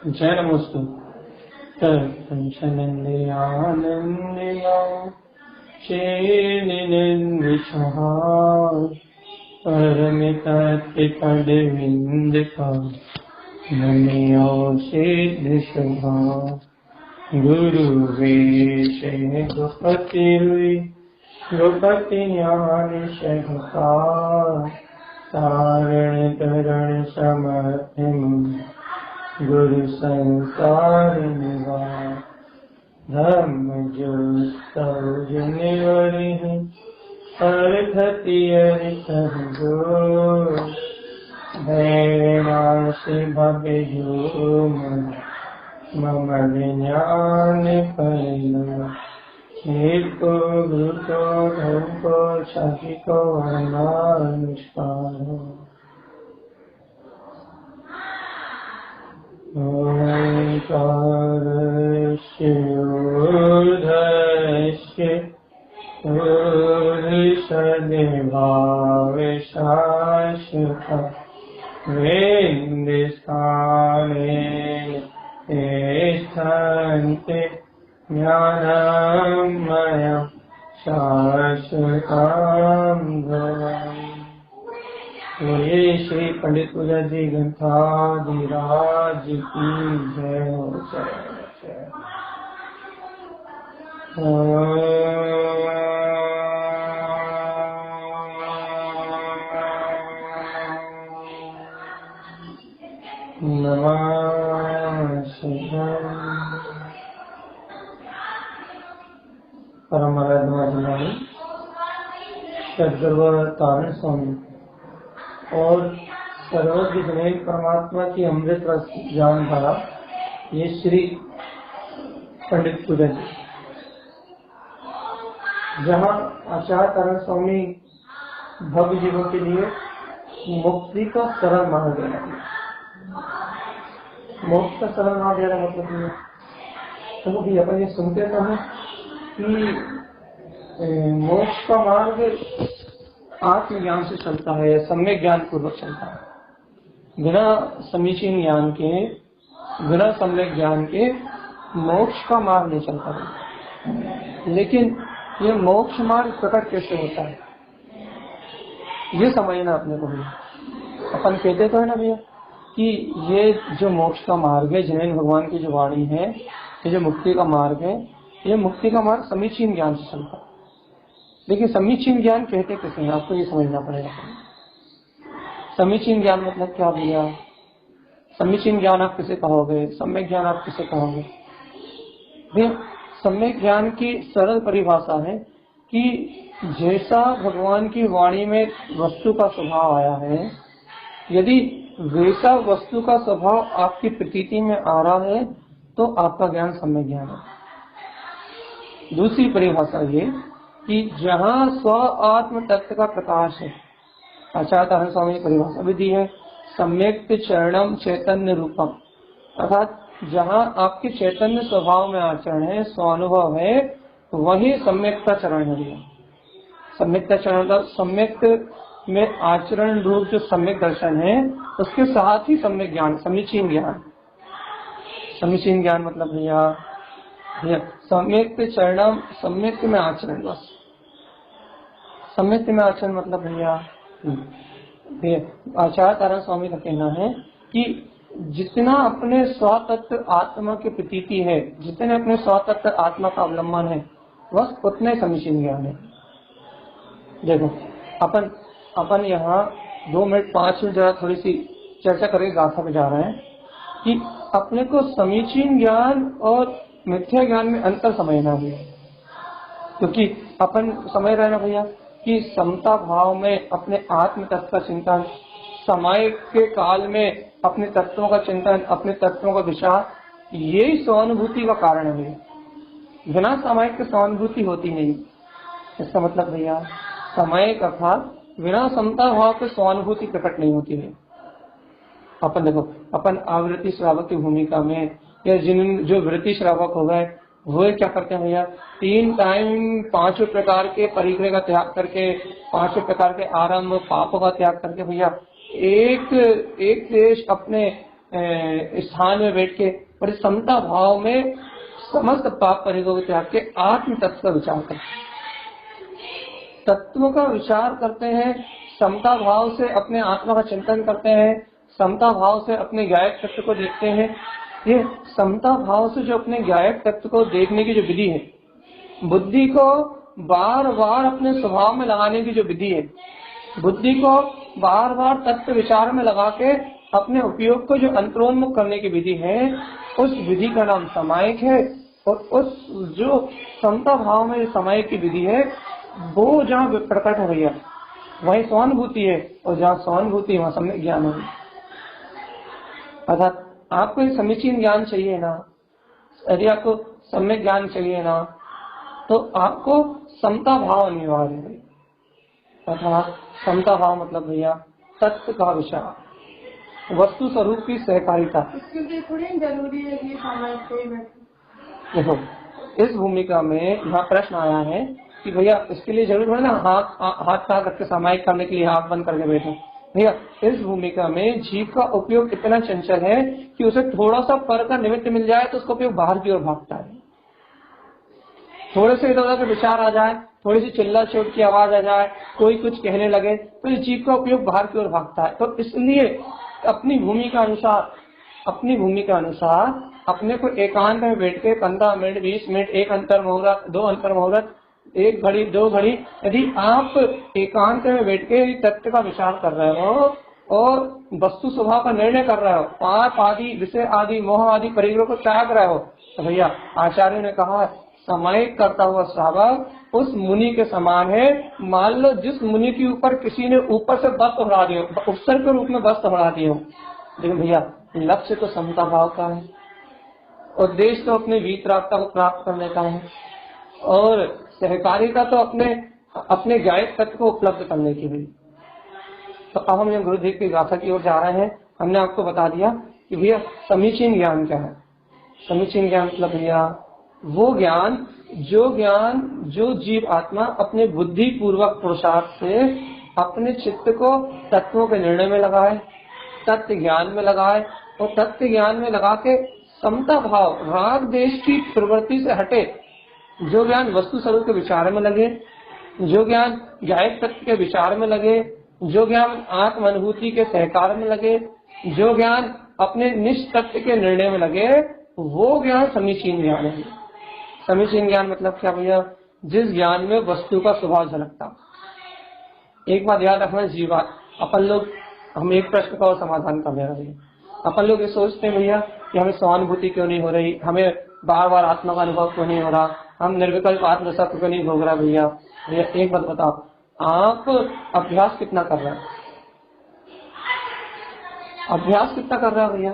जय नमोस्तु। तत्पंचनंदयानंदया चेनिनिन्दिशः परमितत्पदविन्दका नमयो सिद्धशुभा गुरुवेशे गोपतिर्वि गोपति ज्ञान शहका तारण तरण समर्थिम गुरु संसार निवार धर्म जो सौजन्यवरि अर्थति अरितः गो भैरवासि भव्य जो मम विज्ञान परिणा को गुरुको धर्मको शाखिको वर्णानुष्ठानो ओंकारस्य ऊर्ध्वस्य ऊर्ध्वसदेवाविशाश्वतः वेदिस्थानेन तिष्ठन्ति ज्ञानमयं शाश्वतं भवम्। बोलिए श्री पंडित तुलसी ग्रंथाधिराज की जय हो। जय जय नमः शिवाय। परम आराधना सद्गुरु तारण स्वामी और सर्वज्ञ जनक परमात्मा की अमृत रस ज्ञान धारा, ये श्री पंडित तुलसी, जहाँ आचार्य तारण स्वामी भक्त जीवों के लिए मुक्ति का सरल मार्ग देना। मोक्ष का सरल मार्ग देना मतलब ये तो भी अपन ये सुनते तो हैं कि मोक्ष का मार्ग आत्मज्ञान से चलता है या सम्यक ज्ञान पूर्वक चलता है। बिना समीचीन ज्ञान के, बिना सम्यक ज्ञान के मोक्ष का मार्ग नहीं चलता है। लेकिन ये मोक्ष मार्ग प्रकट कैसे होता है ये समझना अपने को भैया। अपन कहते तो है ना भैया कि ये जो मोक्ष का मार्ग है, जैन भगवान की जो वाणी है, ये जो मुक्ति का मार्ग है, ये मुक्ति का मार्ग समीचीन ज्ञान से चलता है। लेकिन समीचीन ज्ञान कहते किसे हैं, आपको ये समझना पड़ेगा। समीचीन ज्ञान मतलब क्या भैया? समीचीन ज्ञान आप किसे कहोगे? सम्यक ज्ञान आप किसे कहोगे? भैया सम्यक ज्ञान की सरल परिभाषा है कि जैसा भगवान की वाणी में वस्तु का स्वभाव आया है, यदि वैसा वस्तु का स्वभाव आपकी प्रतीति में आ रहा है तो आपका ज्ञान सम्यक ज्ञान है। दूसरी परिभाषा ये कि जहाँ स्व आत्म तत्व का प्रकाश है, आचार्य तारण स्वामी ने परिभाषा भी दी है, सम्यक चरणम चैतन्य रूपम, अर्थात जहाँ आपके चैतन्य स्वभाव में आचरण है, स्वानुभव है, वही सम्यक का चरण है। सम्यक का चरण, सम्यक में आचरण रूप जो सम्यक दर्शन है, उसके साथ ही सम्यक ज्ञान, समीचीन ज्ञान। समीचीन ज्ञान मतलब भैया सम्यक चरणम, सम्यक में आचरण, बस सम्यक में आचरण मतलब भैया आचार्य तारण स्वामी का कहना है कि जितना अपने स्वतत्व आत्मा की प्रतीति है, जितने अपने स्वतत्व आत्मा का अवलंबन है, बस उतने समीचीन ज्ञान है। देखो अपन यहाँ 2 मिनट 5 मिनट जरा थोड़ी सी चर्चा करके गाथा पे जा रहे हैं कि अपने को समीचीन ज्ञान और मिथ्या ज्ञान में अंतर समझना है। क्योंकि अपन समझ रहे हैं ना भैया कि समता भाव में अपने आत्म तत्व का चिंतन, समय के काल में अपने तत्वों का चिंतन, अपने तत्वों का विचार, यही स्वानुभूति का कारण है भैया। बिना सामायिक की स्वानुभूति होती नहीं। इसका मतलब भैया सामायिक अर्थात बिना समता भाव के स्वानुभूति प्रकट नहीं होती है। अपन देखो, अपन आवृत्ति श्रावक की भूमिका में या जो वृत्ति श्रावक हो गए, वो क्या करते हैं भैया, 3 टाइम 5 प्रकार के परिग्रह का त्याग करके, 5 प्रकार के आरंभ पापों का त्याग करके भैया एक देश अपने स्थान में बैठ के और इस समता भाव में समस्त पाप परिगों को त्याग के आत्म तत्व का विचार करते हैं, तत्वों का विचार करते हैं, समता भाव से अपने आत्मा का चिंतन करते हैं, समता भाव से अपने गायक तत्व को देखते हैं। ये समता भाव से जो अपने गायक तत्व को देखने की जो विधि है, बुद्धि को बार बार अपने स्वभाव में लगाने की जो विधि है, बुद्धि को बार बार तत्व विचार में लगा के अपने उपयोग को जो अंतरोन्मुख करने की विधि है, उस विधि का नाम समायिक है। और उस जो समता भाव में समायिक की विधि है, वो जहाँ प्रकट हो रही है वही सहानुभूति है, और जहाँ सहानुभूति वहाँ सम्यक ज्ञान है। अर्थात आपको ये समीचीन ज्ञान चाहिए ना, यदि आपको सम्यक ज्ञान चाहिए ना, तो आपको समता भाव अनिवार्य है। अर्थात समता भाव मतलब भैया तत्व का विचार, वस्तु स्वरूप की सहकारिता। इसके लिए थोड़ी जरूरी है कि देखो, इस भूमिका में यहाँ प्रश्न आया है कि भैया इसके लिए जरूर है ना हाथ करके सामायिक करने के लिए हाथ बंद करके बैठे। भैया इस भूमिका में जीव का उपयोग इतना चंचल है कि उसे थोड़ा सा पर का निमित्त मिल जाए तो उसका उपयोग बाहर की ओर भागता है। थोड़े से इधर उधर के विचार आ जाए, थोड़ी सी चिल्ला चोट की आवाज आ जाए, कोई कुछ कहने लगे तो ये जीव का उपयोग बाहर की ओर भागता है। तो इसलिए अपनी भूमिका अनुसार अपने को एकांत में बैठ के 15 मिनट 20 मिनट, एक अंतर मुहूर्त, 2 अंतर मुहूर्त, 1 घड़ी 2 घड़ी, यदि आप एकांत में बैठ के तत्व का विचार कर रहे हो और वस्तु स्वभाव का निर्णय कर रहे हो, पाप आदि विषय आदि मोह आदि परिग्रह को त्याग रहे हो, तो भैया आचार्य ने कहा समायिक करता हुआ स्वभाव उस मुनि के समान है। मान लो जिस मुनि के ऊपर किसी ने ऊपर से वस्त्र उड़ा दिया, उपसर्ग के रूप में वस्त्र उड़ा दिए, लेकिन भैया लक्ष्य तो समता भाव का है, उद्देश्य तो अपने वीतरागता को प्राप्त करने का है, और सहकारिता तो अपने गायक तत्व को उपलब्ध करने की भी। तो अब हम गुरुदेव की गाथा की ओर जा रहे हैं। हमने आपको बता दिया कि भैया समीचीन ज्ञान क्या है। समीचीन ज्ञान मतलब भैया वो ज्ञान जो जीव आत्मा अपने बुद्धि पूर्वक पुरुषार्थ से अपने चित्त को तत्वों के निर्णय में लगाए, तत्व ज्ञान में लगाए, और तत्व ज्ञान में लगा के समता भाव राग देश की प्रवृत्ति से हटे, जो ज्ञान वस्तु स्वरूप के विचार में लगे, जो ज्ञान गायक तत्व के विचार में लगे, जो ज्ञान आत्म अनुभूति के सहकार में लगे, जो ज्ञान अपने निष्ठ तत्व के निर्णय में लगे, वो ज्ञान समीचीन ज्ञान है। समीचीन ज्ञान मतलब क्या भैया? जिस ज्ञान में वस्तु का स्वभाव झलकता। एक बात याद रखना जीवा, अपन लोग हम एक प्रश्न का और समाधान कर ले रहे हैं। अपन लोग ये सोचते हैं भैया कि हमें सहानुभूति क्यों नहीं हो रही, हमें बार बार आत्मा का अनुभव क्यों नहीं हो रहा, हम निर्विकल्प आत्मरसा क्यों नहीं भोग रहा। भैया भैया एक बात बताओ, आप अभ्यास कितना कर रहे हैं? अभ्यास कितना कर रहे हो भैया?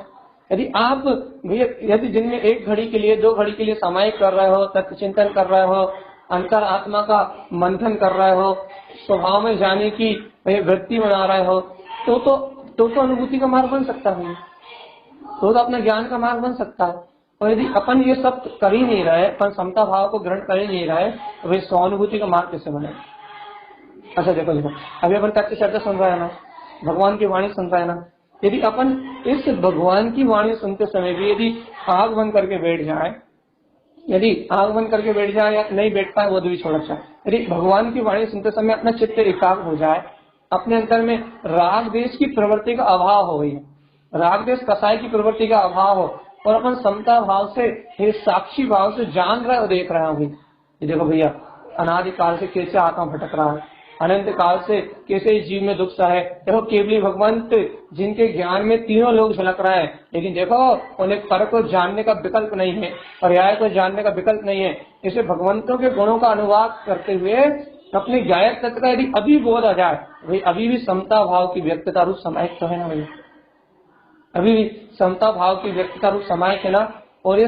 यदि आप भैया यदि दिन में 1 घड़ी के लिए 2 घड़ी के लिए सामायिक कर रहे हो, तत्व चिंतन कर रहे हो, अंतर आत्मा का मंथन कर रहे हो, स्वभाव में जाने की वृत्ति बना रहे हो, तो अनुभूति का मार्ग बन सकता है, तो अपना ज्ञान का मार्ग बन सकता है। और यदि अपन ये सब कर ही नहीं रहे, अपन समता भाव को ग्रहण कर ही नहीं रहे, तो भाई स्वानुभूति का मार्ग कैसे बने? अच्छा देखो अभी अपन तत्व चर्चा सुन रहे हैं ना, भगवान की वाणी सुन रहे हैं ना, यदि अपन इस भगवान की वाणी सुनते समय भी यदि आग बंद करके बैठ जाए, या नहीं बैठ पाए वो भी छोड़ अच्छा, यदि भगवान की वाणी सुनते समय अपना चित्त एकाग्र हो जाए, अपने अंदर में राग देश की प्रवृत्ति का अभाव हो गई है, राग देश कसाय की प्रवृत्ति का अभाव हो, और अपन समता भाव से साक्षी भाव से जान रहे हो, देख रहे हो भाई ये देखो भैया अनादिकाल से कैसे आत्मा भटक रहा है, अनंत काल से कैसे इस जीव में दुख सा है। देखो केवली भगवंत जिनके ज्ञान में तीनों लोग झलक रहे हैं, लेकिन देखो उन्हें पर को जानने का विकल्प नहीं है, पर्याय को जानने का विकल्प नहीं है। इसे भगवंतों के गुणों का अनुवाद करते हुए अपने गायक तत्व का यदि अभी बोध आ जाए, भाई अभी भी समता भाव की व्यक्तता रूप समायिक तो है ना भैया, अभी भी समता भाव की व्यक्तता रूप समायिक है ना। और ये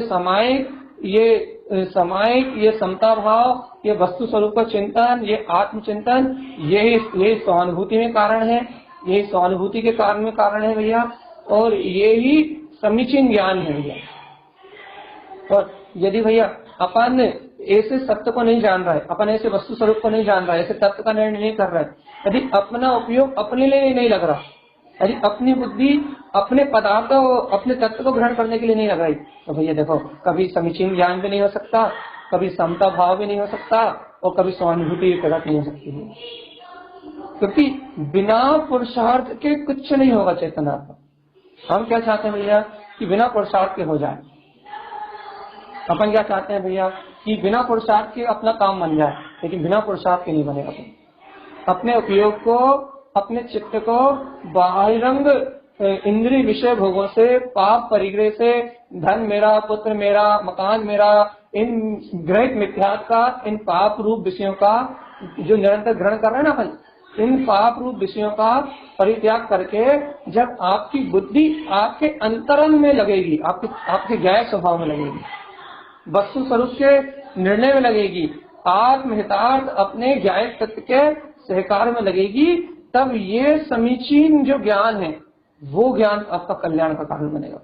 समता भाव, ये वस्तु स्वरूप का चिंतन, ये आत्मचिंतन, यही सहानुभूति में कारण है, यही सहानुभूति के कारण है भैया, और ये ही समीचीन ज्ञान है भैया। और यदि भैया अपन ऐसे सत्य को नहीं जान रहा है, अपन ऐसे वस्तु स्वरूप को नहीं जान रहा है, ऐसे तत्व का निर्णय नहीं कर रहा है, यदि अपना उपयोग अपने लिए नहीं लग रहा, यदि अपनी बुद्धि अपने पदार्थों, अपने तत्व को ग्रहण करने के लिए नहीं लगाई तो भैया देखो, कभी समीचीन ज्ञान भी नहीं हो सकता, कभी समता भाव भी नहीं हो सकता, और कभी सहानुभूति प्रकट नहीं हो सकती है। क्योंकि बिना पुरुषार्थ के कुछ नहीं होगा चेतना का। हम क्या चाहते हैं भैया कि बिना पुरुषार्थ के हो जाए। अपन क्या चाहते हैं भैया कि बिना पुरुषार्थ के अपना काम बन जाए, लेकिन बिना पुरुषार्थ के नहीं बनेगा। अपने उपयोग को, अपने चित्त को बाहिरंग इंद्रिय विषय भोगों से, पाप परिग्रह से, धन मेरा, पुत्र मेरा, मकान मेरा, इन ग्रहित मिथ्यात्व का, इन पाप रूप विषयों का जो निरंतर ग्रहण कर रहे हैं ना अपन, इन पाप रूप विषयों का परित्याग करके जब आपकी बुद्धि आपके अंतरंग में लगेगी, आपके ज्ञायक स्वभाव में लगेगी, वस्तु स्वरूप के निर्णय में लगेगी, आत्महितार्थ अपने ज्ञायक तत्व के सहकार में लगेगी, तब ये समीचीन जो ज्ञान है वो ज्ञान आपका कल्याण का कारण बनेगा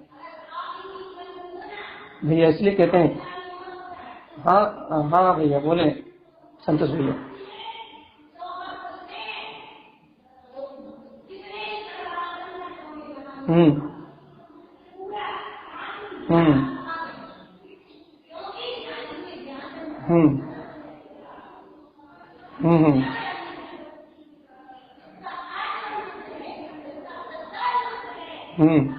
भैया। इसलिए कहते हैं, हाँ हाँ भैया बोले संतोष भैया। हम्म हम्म हम्म हम्म हम्म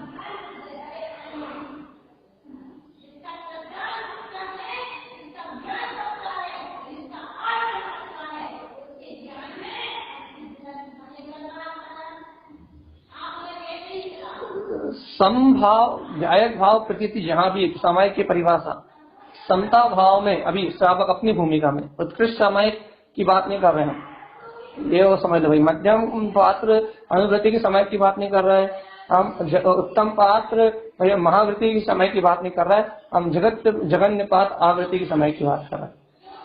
समभाव, ज्ञायक भाव, प्रकृति जहाँ भी सामायिक की परिभाषा, समता भाव में अभी श्रावक अपनी भूमिका में, उत्कृष्ट सामायिक की बात नहीं कर रहे हैं, ये वो समझ लो भाई। मध्यम पात्र अनुवृत्ति की समय की बात नहीं कर रहे हैं हम, उत्तम पात्र महावृत्ति की समय की बात नहीं कर रहे हैं हम, जगन्यपात आवृत्ति की समय की बात कर रहे हैं।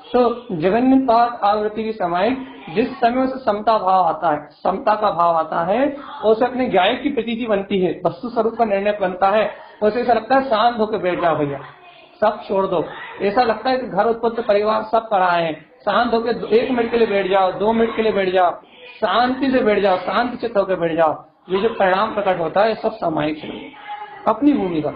तो जगन्यपात आवृत्ति की समय जिस समय से समता भाव आता है, समता का भाव आता है, उसे अपने ज्ञायक की प्रतीति बनती है, वस्तु स्वरूप का निर्णय बनता है, उसे ऐसा लगता है शांत होकर बैठ जाओ भैया, सब छोड़ दो। ऐसा लगता है कि घर उत्पत्ति परिवार सब पड़ा है, शांत होकर 1 मिनट के लिए बैठ जाओ, 2 मिनट के लिए बैठ जाओ, शांति से बैठ जाओ, शांति चित्त होकर बैठ जाओ। ये जो परिणाम प्रकट होता है सब सामायिक है, अपनी भूमिका।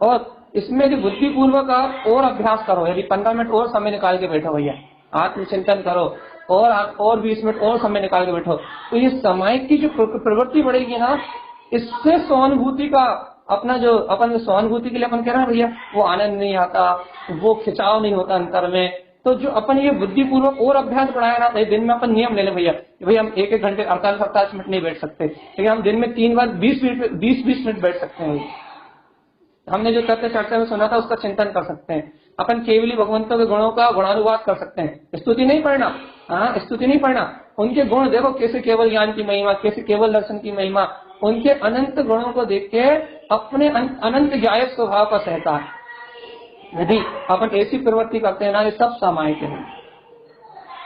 और इसमें जो बुद्धि पूर्वक आप और अभ्यास करो, यदि 15 मिनट और समय निकाल के बैठो भैया, आत्मचिंतन करो, और 20 मिनट और समय निकाल के बैठो, तो ये समय की जो प्रवृत्ति बढ़ेगी ना, इससे सहानुभूति का अपना जो अपन सहानुभूति के लिए अपन कह रहे हैं भैया, वो आनंद नहीं आता, वो खिंचाव नहीं होता अंतर में। तो जो अपन ये बुद्धि पूर्वक और अभ्यास बढ़ाया ना, दिन में अपन नियम ले ले भैया, भैया हम 1-1 घंटे 48 मिनट नहीं बैठ सकते, लेकिन हम दिन में 3 बार 20 मिनट बैठ सकते हैं। हमने जो तथ्य चर्चा में सुना था उसका चिंतन कर सकते हैं, अपन केवली भगवंतों के गुणों का गुणानुवाद कर सकते हैं, स्तुति नहीं पढ़ना, स्तुति नहीं पढ़ना, उनके गुण देखो, कैसे केवल ज्ञान की महिमा, कैसे केवल दर्शन की महिमा, उनके अनंत गुणों को देख के अपने अनंत ज्ञायक स्वभाव का सहता। यदि अपन ऐसी प्रवृत्ति करते हैं ना, ये सब सामायिक है,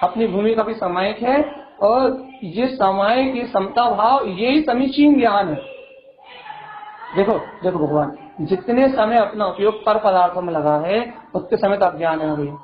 अपनी भूमिका भी सामायिक है, और ये सामायिक, ये समता भाव, यही समीचीन ज्ञान है। देखो भगवान जितने समय अपना उपयोग पर पदार्थों में लगा है, उतने समय तो अज्ञान है भैया।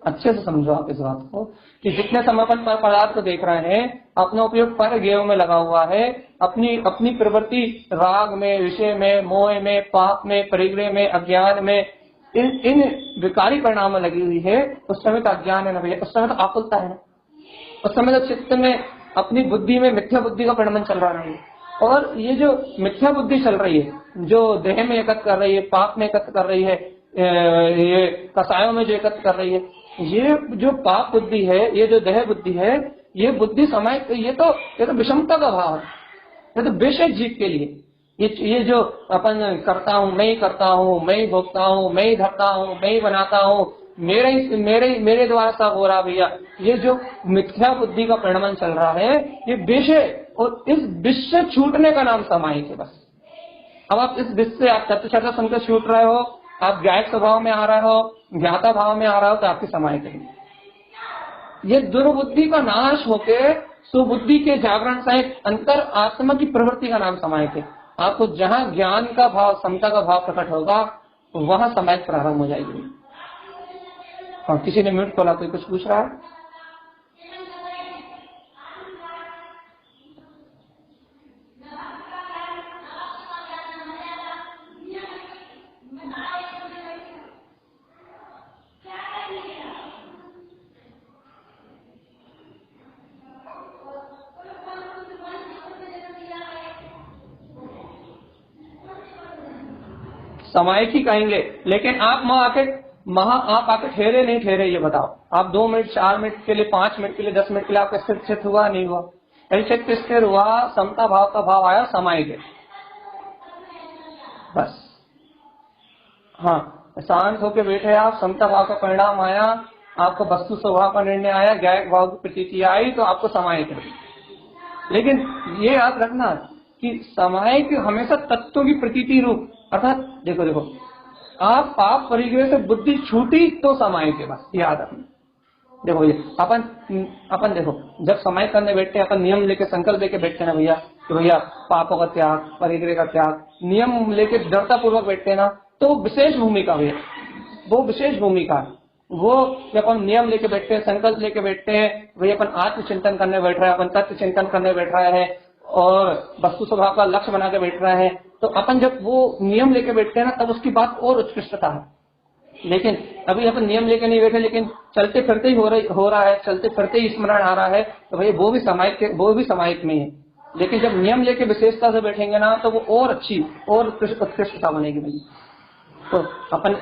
अच्छे से समझो आप इस बात को, कि जितने समय अपन पर पदार्थ को देख रहे हैं, अपना उपयोग पर गेय में लगा हुआ है, अपनी प्रवृत्ति राग में, विषय में, मोह में, पाप में, परिग्रह में, अज्ञान में, इन विकारी परिणाम में लगी हुई है, उस समय तो अज्ञान है ना भैया, उस समय तो आकुलता है ना, उस समय तो चित्त में, अपनी बुद्धि में मिथ्या बुद्धि का परिणाम चल रहा है। और ये जो मिथ्या बुद्धि चल रही है, जो देह में एकत्र कर रही है, पाप में एकत्र कर रही है, ये कसायों में जो एकत्र कर रही है, ये जो पाप बुद्धि है, ये जो देह बुद्धि है, ये बुद्धि समय, ये तो विषमता का भाव है, ये तो विषय जीव के लिए। ये जो अपन करता हूँ, मैं ही करता हूँ, मैं ही भोगता हूँ, मैं ही धरता हूँ, मैं ही बनाता हूँ, मेरे द्वारा सब हो रहा भैया, ये जो मिथ्या बुद्धि का परिणाम चल रहा है, ये विषय, और इस विष से छूटने का नाम सामायिक है बस। अब आप इस विष से, आप तत्व चर्चा सुनकर छूट रहे हो, आप ज्ञायक स्वभाव में आ रहे हो, ज्ञाता भाव में आ रहे हो, तो आपकी सामायिक है। ये दुर्बुद्धि का नाश होके सुबुद्धि के जागरण सहित अंतर आत्मा की प्रवृत्ति का नाम सामायिक है। आपको जहां ज्ञान का भाव, समता का भाव प्रकट होगा, वहां सामायिक प्रारंभ हो जाएगी। और किसी ने म्यूट खोला, कोई कुछ पूछ रहा है? सामयिक ही कहेंगे। लेकिन आप आप आके ठहरे नहीं ठहरे, ये बताओ। आप 2 मिनट 4 मिनट के लिए, 5 मिनट के लिए, 10 मिनट के लिए आपका स्थिर हुआ नहीं हुआ? चित्त स्थिर हुआ, समता भाव का भाव आया, सामयिक है बस। हाँ, शांत होकर बैठे आप, समता भाव का परिणाम आया, आपको वस्तु स्वभाव का निर्णय आया, ज्ञायक भाव की प्रतीति आई, तो आपको सामयिक है। लेकिन ये याद रखना कि सामयिक हमेशा तत्वों की प्रतीति रूप, अर्थात देखो आप पाप परिग्रह से बुद्धि छूटी तो सामयिक है, बस याद रखना। देखो ये अपन देखो, जब समय करने बैठते हैं, अपन नियम लेके संकल्प लेके बैठते हैं ना भैया, कि भैया पापों का त्याग, परिग्रह का त्याग, नियम लेके दृढ़ता पूर्वक बैठते हैं ना, तो विशेष भूमिका भैया, वो विशेष भूमिका है। वो जब अपन नियम लेके बैठते हैं, संकल्प लेके बैठते हैं, भैया अपन आत्मचिंतन करने बैठ रहा है, अपन तत्व चिंतन करने बैठ रहा है और वस्तु स्वभाव का लक्ष्य बना के बैठ रहा है, तो अपन जब वो नियम लेके बैठते हैं ना, तब उसकी बात और उत्कृष्टता है। लेकिन अभी अपन नियम लेके नहीं बैठे, लेकिन चलते फिरते ही हो रहा है, चलते फिरते ही स्मरण आ रहा है, तो भाई वो भी सामयिक में है। लेकिन जब नियम लेके विशेषता से बैठेंगे ना, तो वो और अच्छी और उत्कृष्टता बनेगी भाई। तो अपन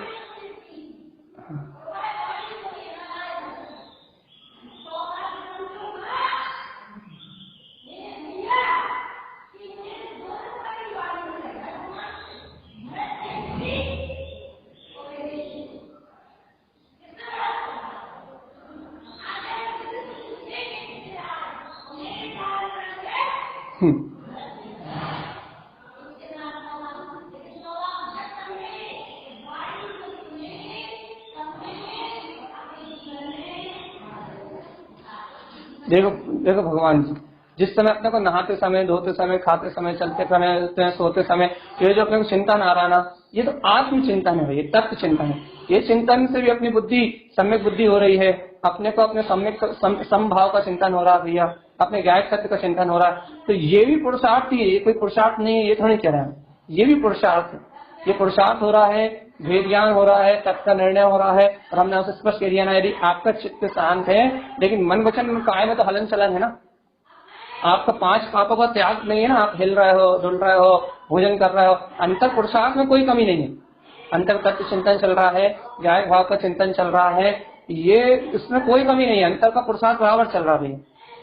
देखो भगवान जी, जिस समय अपने को नहाते समय, धोते समय, खाते समय, चलते समय, सोते समय, ये जो अपने को चिंतन आ रहा ना, ये तो आत्मचिंतन है, ये तत्व चिंतन है। ये चिंतन से भी अपनी बुद्धि सम्यक बुद्धि हो रही है, अपने को अपने सम्यक समभाव का चिंतन हो रहा है भैया, अपने ज्ञायक सत्य का चिंतन हो रहा है। तो ये भी पुरुषार्थ ही है, ये कोई पुरुषार्थ नहीं है, ये थोड़ी कह रहा है, ये भी पुरुषार्थ है। ये पुरुषार्थ हो रहा है, भेद ज्ञान हो रहा है, तत्व का निर्णय हो रहा है। और हमने उसे स्पष्ट कह दिया ना, यदि आपका चित्त शांत है, लेकिन मन वचन काय में तो हलन चलन है ना, आपका 5 पापों का त्याग नहीं है ना, आप हिल रहे हो, डुल रहे हो, भोजन कर रहे हो, अंतर पुरुषार्थ में कोई कमी नहीं है, अंतर तत्व चिंतन चल रहा है, ज्ञायक भाव का चिंतन चल रहा है, ये इसमें कोई कमी नहीं है, अंतर का पुरुषार्थ बराबर चल रहा है।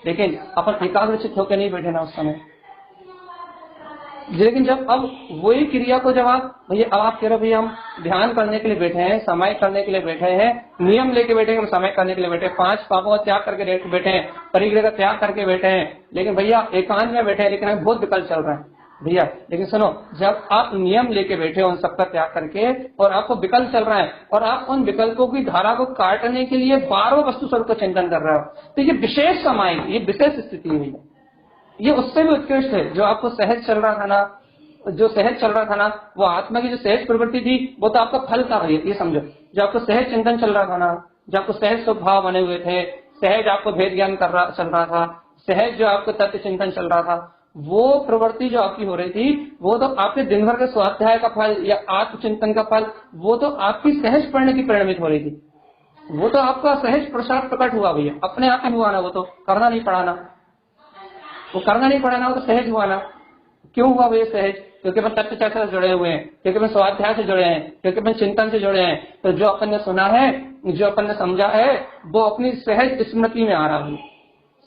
लेकिन अपन एकाग्रचित्त होकर नहीं बैठे ना उस समय। लेकिन जब अब वही क्रिया को जब आप भैया, अब आप कह रहे हो भैया हम ध्यान करने के लिए बैठे हैं, समय करने के लिए बैठे हैं, नियम लेके बैठे हैं, हम समय करने के लिए बैठे हैं, 5 पापों का त्याग करके बैठे हैं, परिग्रह का त्याग करके बैठे हैं, लेकिन भैया एकांत में बैठे हैं, लेकिन हमें बहुत विकल्प चल रहा है भैया। लेकिन सुनो, जब आप नियम लेके बैठे हो उन सबका त्याग करके, और आपको विकल्प चल रहा है, और आप उन विकल्पों की धारा को काटने के लिए बार-बार वस्तु स्वरूप का चिंतन कर रहे हो, तो ये विशेष समय, ये विशेष स्थिति है भैया। ये उससे भी उत्कृष्ट है। जो आपको सहज चल रहा था ना, वो आत्मा की जो सहज प्रवृत्ति थी, वो तो आपका फल था भैया, ये समझो। जो आपको सहज चिंतन चल रहा था ना, जो आपको सहज स्वभाव बने हुए थे, सहज आपको भेद ज्ञान चल रहा था, सहज जो आपको तत्व चिंतन चल रहा था, वो प्रवृत्ति जो आपकी हो रही थी, वो तो आपके दिन भर के स्वाध्याय का फल या आत्मचिंतन का फल, वो तो आपकी सहज पढ़ने की परिणमित हो रही थी। वो तो आपका सहज प्रसाद प्रकट हुआ भैया, अपने आप ही हुआ ना, वो तो करना नहीं पड़ा ना, वो तो सहज हुआ ना। क्यों हुआ भैया सहज? क्योंकि अपन तत्व चर्चा से जुड़े हुए हैं, क्योंकि अपन स्वाध्याय से जुड़े हैं, क्योंकि अपन चिंतन से जुड़े हैं। तो जो अपन ने सुना है, जो अपन ने समझा है, वो अपनी सहज स्मृति में आ रहा है,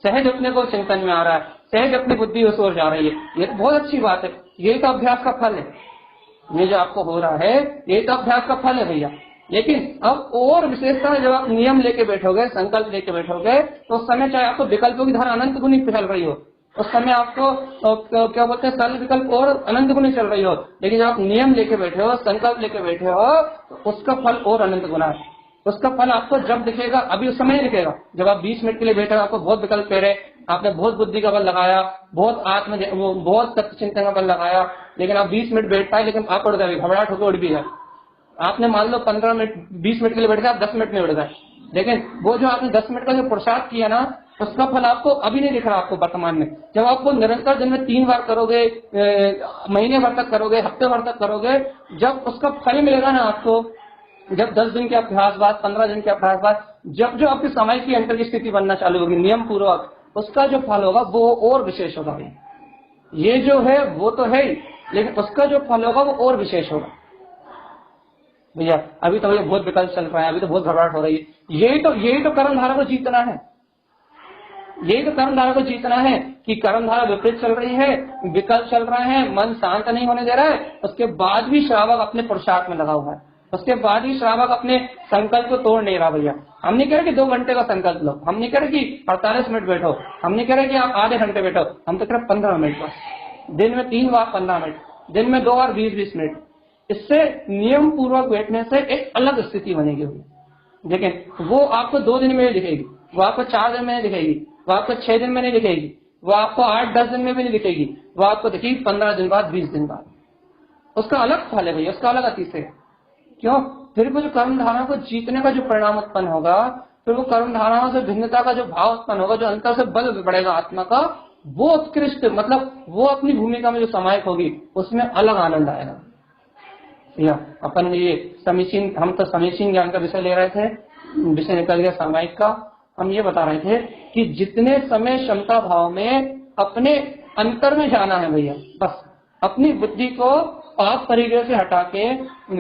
सहज अपने को चिंतन में आ रहा है, सहज अपनी बुद्धि उस ओर जा रही है। ये तो बहुत अच्छी बात है, यही तो अभ्यास का फल है। ये जो आपको हो रहा है, यही तो अभ्यास का फल है भैया। लेकिन अब और विशेषता है, जब आप नियम लेके बैठोगे, संकल्प लेके बैठोगे, तो उस समय चाहे आपको विकल्पों की धारा अनंत गुनी फैल रही हो, उस समय आपको क्या बोलते हैं, सरल विकल्प और अनंत गुनी चल रही हो, लेकिन जब आप नियम लेके बैठे हो, संकल्प लेके बैठे हो, तो उसका फल और अनंत गुना है। उसका फल आपको जब दिखेगा, अभी उस समय नहीं दिखेगा। जब आप 20 मिनट के लिए बैठे हो, आपको बहुत विकल्प कह रहे, आपने बहुत बुद्धि का बल लगाया, बहुत तत्व चिंतन का बल लगाया, लेकिन आप 20 मिनट बैठ पाए, लेकिन आप उड़ गए, घबराहट होकर उड़ भी गए। आपने मान लो 15 मिनट 20 मिनट के लिए बैठ गए, आप 10 मिनट में उड़ गए, लेकिन वो जो आपने 10 मिनट का जो पुरुषार्थ किया ना, उसका फल आपको अभी नहीं दिख रहा आपको वर्तमान में। जब आपको निरंतर दिन में 3 बार करोगे, महीने भर तक करोगे, हफ्ते भर तक करोगे, जब उसका फल मिलेगा ना आपको, जब 10 दिन के अभ्यास बाद, 15 दिन के अभ्यास बाद, जब जो आपकी समय की अंतर की स्थिति बनना चालू होगी नियम पूर्वक, उसका जो फल होगा वो और विशेष होगा। ये जो है वो तो है ही, लेकिन उसका जो फल होगा वो और विशेष होगा। भैया अभी तो भैया बहुत विकल्प चल रहा है, अभी तो बहुत घबराहट हो रही है। यही तो कर्म धारा को जीतना है, यही तो कर्म धारा को जीतना है कि कर्म धारा विपरीत चल रही है, विकल्प चल रहा है, मन शांत नहीं होने दे रहा है, उसके बाद भी श्रावक अपने पुरुषार्थ में लगा हुआ है, उसके बाद भी श्रावक अपने संकल्प को तोड़ नहीं रहा। भैया हम नहीं कह रहे कि 2 घंटे का संकल्प लो, हम नहीं कह रहे कि 48 मिनट बैठो, हम नहीं कह रहे कि आप आधे घंटे बैठो, हम तो कह रहे 15 मिनट बस, दिन में 3 बार 15 मिनट, दिन में 2 बार 20-20 मिनट। इससे नियम पूर्वक बैठने से एक अलग स्थिति बनेगी। लेकिन वो आपको 2 दिन में नहीं दिखेगी, वो आपको 4 दिन में नहीं दिखेगी, वो आपको 6 दिन में नहीं दिखेगी, वो आपको 8-10 दिन में भी नहीं दिखेगी, वो आपको दिखेगी 15 दिन बाद, 20 दिन बाद। उसका अलग फल है भैया, उसका अलग अतिशय है। क्यों? फिर वो जो कर्म धारा को जीतने का जो परिणाम उत्पन्न होगा, फिर वो कर्म धाराओं से भिन्नता का जो भाव उत्पन्न होगा, जो अंतर से बल बढ़ेगा आत्मा का, वो उत्कृष्ट, मतलब वो अपनी भूमिका में जो समायक होगी, उसमें अलग आनंद आएगा। या अपन ये समीचीन, हम तो समीचीन ज्ञान का विषय ले रहे थे, विषय निकल गया सामायिक का। हम ये बता रहे थे कि जितने समय क्षमता भाव में अपने अंतर में जाना है भैया, बस अपनी बुद्धि को पाप परिग्रह से हटा के,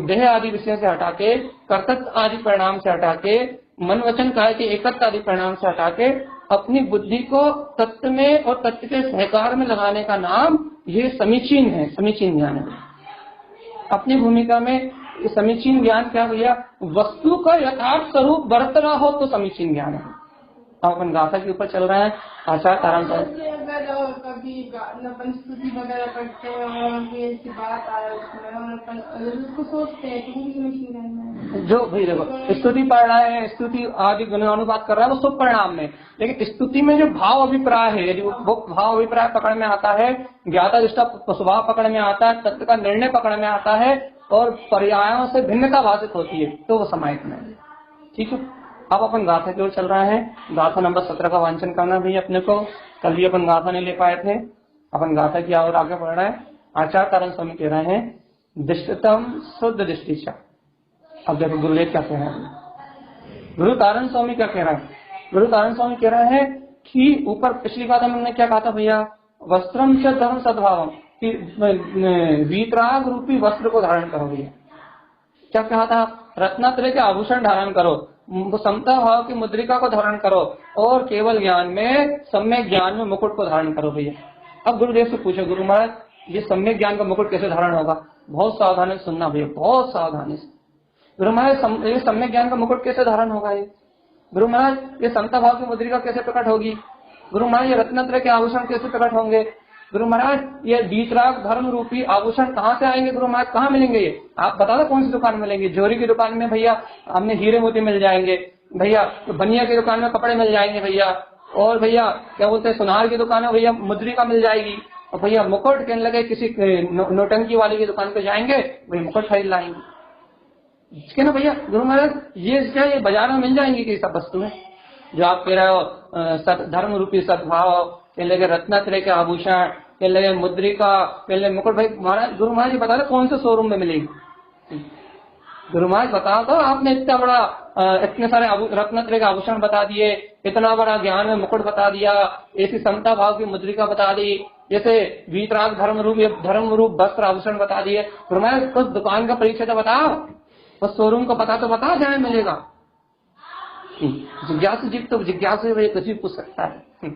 देह आदि विषयों से हटा के, कर्तव्य आदि परिणाम से हटा के, मन वचन काया के एकत्व आदि परिणाम से हटा के, अपनी बुद्धि को तत्व में और तत्व के सहकार में लगाने का नाम ये समीचीन है, समीचीन ज्ञान है। अपनी भूमिका में समीचीन ज्ञान क्या भैया? वस्तु का यथार्थ स्वरूप बरत रहा हो तो समीचीन ज्ञान है। अब अपन गाथा के ऊपर चल रहे हैं, आचार्य तारण अगर कभी अपन स्तुति वगैरह करते हैं और कोई ऐसी बात आ रहा है उसमें और अपन उसको सोचते हैं तो भी समीचीन ज्ञान है। जो भाई देखो स्तुति पढ़ रहा है, स्तुति आदि गुणानुवाद कर रहा है, वो शुभ परिणाम में, लेकिन स्तुति में जो भाव अभिप्राय है, यदि वो भाव अभिप्राय पकड़ में आता है, ज्ञाता दृष्टा स्वभाव पकड़ में आता है, तत्व का निर्णय पकड़ में आता है और पर्यायों से भिन्नता भाषित होती है, तो वो समाहित में। ठीक है, अब अपन गाथा की ओर चल रहे हैं। गाथा नंबर 17 का वांचन करना भी अपने को, कल भी अपन गाथा नहीं ले पाए थे, अपन गाथा की ओर आगे बढ़ रहे हैं। आचार्य तारण स्वामी कह रहे हैं, दृष्टतम शुद्ध दृष्टि। अब देखो गुरुदेव क्या कह रहे हैं, गुरु तारण स्वामी क्या कह रहे हैं? गुरु तारण स्वामी कह रहे हैं कि ऊपर पिछली बात हमने क्या कहा था भैया, वस्त्रम से धर्म सद्भाव, कि वीतराग रूपी वस्त्र को धारण करो भैया। क्या कहा था? रत्नात्रय के आभूषण धारण करो, समता भाव की मुद्रिका को धारण करो और केवल ज्ञान में, सम्यक ज्ञान में मुकुट को धारण करो भैया। अब गुरुदेव से पूछो, गुरु महाराज ये सम्यक ज्ञान का मुकुट कैसे धारण होगा? बहुत सावधानी से सुनना भैया, बहुत सावधानी से। गुरु महाराज ये सम्यक ज्ञान का मुकुट कैसे धारण होगा? ये गुरु महाराज ये समता भाव की मुद्रिका कैसे प्रकट होगी? गुरु महाराज ये रत्नात्रय के आभूषण कैसे प्रकट होंगे? गुरु महाराज ये वीतराग धर्म रूपी आभूषण कहाँ से आएंगे? गुरु महाराज कहाँ मिलेंगे ये? आप बता दो कौन सी दुकान मिलेंगे? जोरी की दुकान में भैया हमने हीरे मोती मिल जाएंगे भैया, बनिया की दुकान में कपड़े मिल जाएंगे भैया, और भैया क्या बोलते हैं सुनार की दुकान में भैया मुद्रिका मिल जाएगी, और भैया मुकुट कहने लगे किसी नोटंकी वाली की दुकान पे जाएंगे वही मुकुट खरीद लाएंगे ना भैया। गुरु महाराज ये क्या ये बाजार में मिल जाएंगी कि सब वस्तुएं जो आप कह रहे हो, धर्म रूपी सद्भाव कहने लगे, रत्नात्रय के आभूषण कहने लगे, मुद्रिका कहने लगे, मुकुट। भाई महाराज गुरु महाराज ये बता रहे कौन से शोरूम में मिलेगी? गुरु महाराज बता दो, आपने इतना बड़ा इतने सारे रत्नात्रय के आभूषण बता दिए, इतना बड़ा ज्ञान में मुकुट बता दिया, ऐसी समता भाव की मुद्रिका बता दी, जैसे वीतराग धर्म रूप वस्त्र आभूषण बता दिए। गुरु महाराज कुछ दुकान का परिचय तो बताओ, उस शोरूम को पता तो बता जहाँ मिलेगा। जिज्ञासु जीव तो जिज्ञासु कुछ भी पूछ सकता है,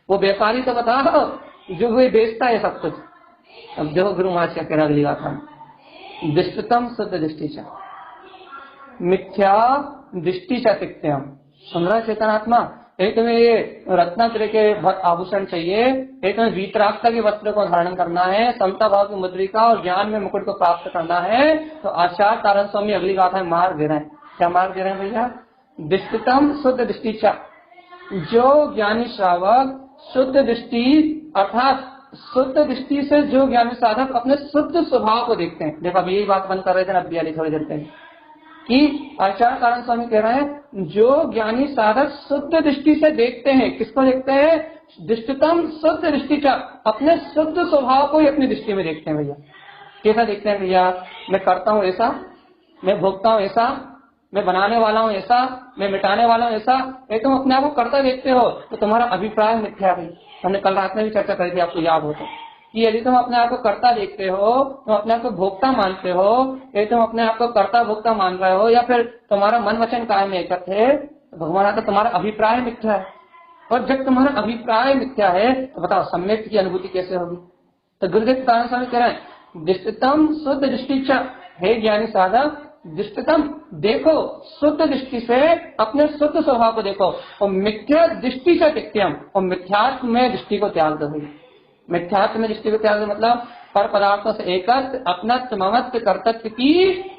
वो व्यापारी तो बताओ जो वो बेचता है सब कुछ। अब देखो गुरु महाराज क्या कह रहा अगली बात हम, दृष्टतम शुद्ध दृष्टि च मिथ्या दृष्टि च तिक्त्यम। सुन रहा चेतनात्मा, एक में ये रत्नात्रय के आभूषण चाहिए, एक में वीतरागता के वस्त्र को धारण करना है, समता भाव की मुद्रिका और ज्ञान में मुकुट को प्राप्त करना है। तो आचार्य तारण स्वामी अगली बात है मार्ग दे रहे हैं। क्या मार्ग दे रहे हैं भैया? दृष्टतम शुद्ध दृष्टि च, जो ज्ञानी श्रावक शुद्ध दृष्टि अर्थात शुद्ध दृष्टि से जो ज्ञानी साधक अपने शुद्ध स्वभाव को देखते हैं। देखो अब यही बात बंद कर रहे थे ना अभी थोड़ी देर पहले कि आचार्य तारण स्वामी कह रहे हैं जो ज्ञानी साधक शुद्ध दृष्टि से देखते हैं, किसको देखते हैं? दृष्टितम शुद्ध दृष्टि का, अपने शुद्ध स्वभाव को ही अपनी दृष्टि में देखते हैं भैया। कैसा देखते हैं भैया? मैं करता हूँ ऐसा, मैं भोगता हूँ ऐसा, मैं बनाने वाला हूँ ऐसा, मैं मिटाने वाला हूँ ऐसा। एक तुम अपने आप को करता देखते हो तो तुम्हारा अभिप्राय मिथ्या है। हमने कल रात में भी चर्चा करी थी, आपको याद हो तो, कि यदि तुम अपने आप को कर्ता देखते हो, तुम अपने आप को भोक्ता मानते हो, यदि तुम अपने आप को कर्ता भोक्ता मान रहे हो, या फिर तुम्हारा मन वचन कायम एकत्र है, तो भगवान आता तुम्हारा अभिप्राय मिथ्या है। और जब तुम्हारा अभिप्राय मिथ्या है तो बताओ सम्यक की अनुभूति कैसे होगी। तो गुरुदेव तारण स्वामी कह रहे हैं दृष्टितम शुद्ध दृष्टि, हे ज्ञानी साधक, दृष्टितम देखो, शुद्ध दृष्टि से अपने शुद्ध स्वभाव को देखो, और मिथ्या दृष्टि से तिक्त्यम, और मिथ्यात्व में दृष्टि को त्याग दो। मिथ्यात्व में दृष्टि को त्याग दो मतलब पर पदार्थों से एकत्र अपना ममत्व कर्तव्य की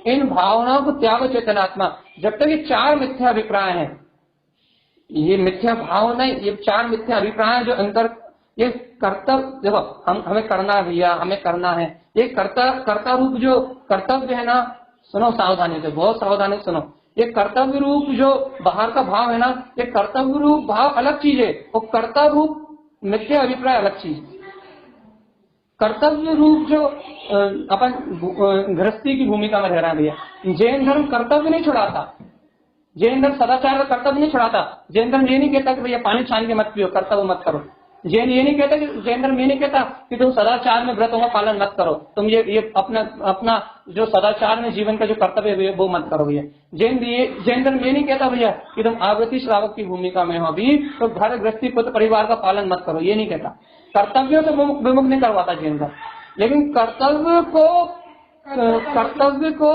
इन भावनाओं को त्याग चेतनात्मा। जब तक ये चार मिथ्या अभिप्राय हैं, ये मिथ्या भाव नहीं, ये चार मिथ्या अभिप्राय जो अंतर, ये कर्तव्य देखो, हम हमें करना है भैया, हमें करना है, ये कर्ता रूप जो कर्तव्य है ना, सुनो सावधानी से, बहुत सावधानी से सुनो, ये कर्तव्य रूप जो बाहर का भाव है ना, ये कर्तव्य रूप भाव अलग चीज है, और कर्ता रूप मिथ्या अभिप्राय अलग चीज। कर्तव्य रूप जो अपन गृहस्थी की भूमिका में रह रहा है भैया, जैन धर्म कर्तव्य नहीं छुड़ाता, जैन धर्म सदाचार का कर्तव्य नहीं छुड़ाता। जैन धर्म ये नहीं कहता कि भैया पानी छान के मत पियो, कर्तव्य मत करो। जैन ये नहीं कहता कि जैन धर्म ये नहीं कहता कि तुम सदाचार में व्रतों का पालन मत करो, तुम ये अपना जो सदाचार में जीवन का जो कर्तव्य है वो मत करो भैया। जैन धर्म ये नहीं कहता भैया कि तुम आवृत्ति श्रावक की भूमिका में हो अभी तो घर गृहस्थी पुत्र परिवार का पालन मत करो, ये नहीं कहता। कर्तव्यों से विमुख नहीं करवाता जैन धर्म, लेकिन कर्तव्य को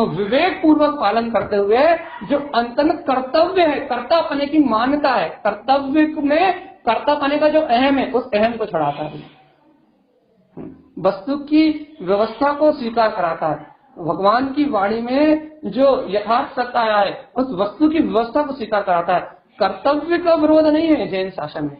विवेक पूर्वक पालन करते हुए जो अंतन कर्तव्य है, कर्ता पने की मान्यता है, कर्तव्य में कर्ता पने का जो अहम है उस अहम को छुड़ाता है, वस्तु की व्यवस्था को स्वीकार कराता है। भगवान की वाणी में जो यथार्थ सत्य आया है उस वस्तु की व्यवस्था को स्वीकार कराता है। कर्तव्य का विरोध नहीं है जैन शासन में।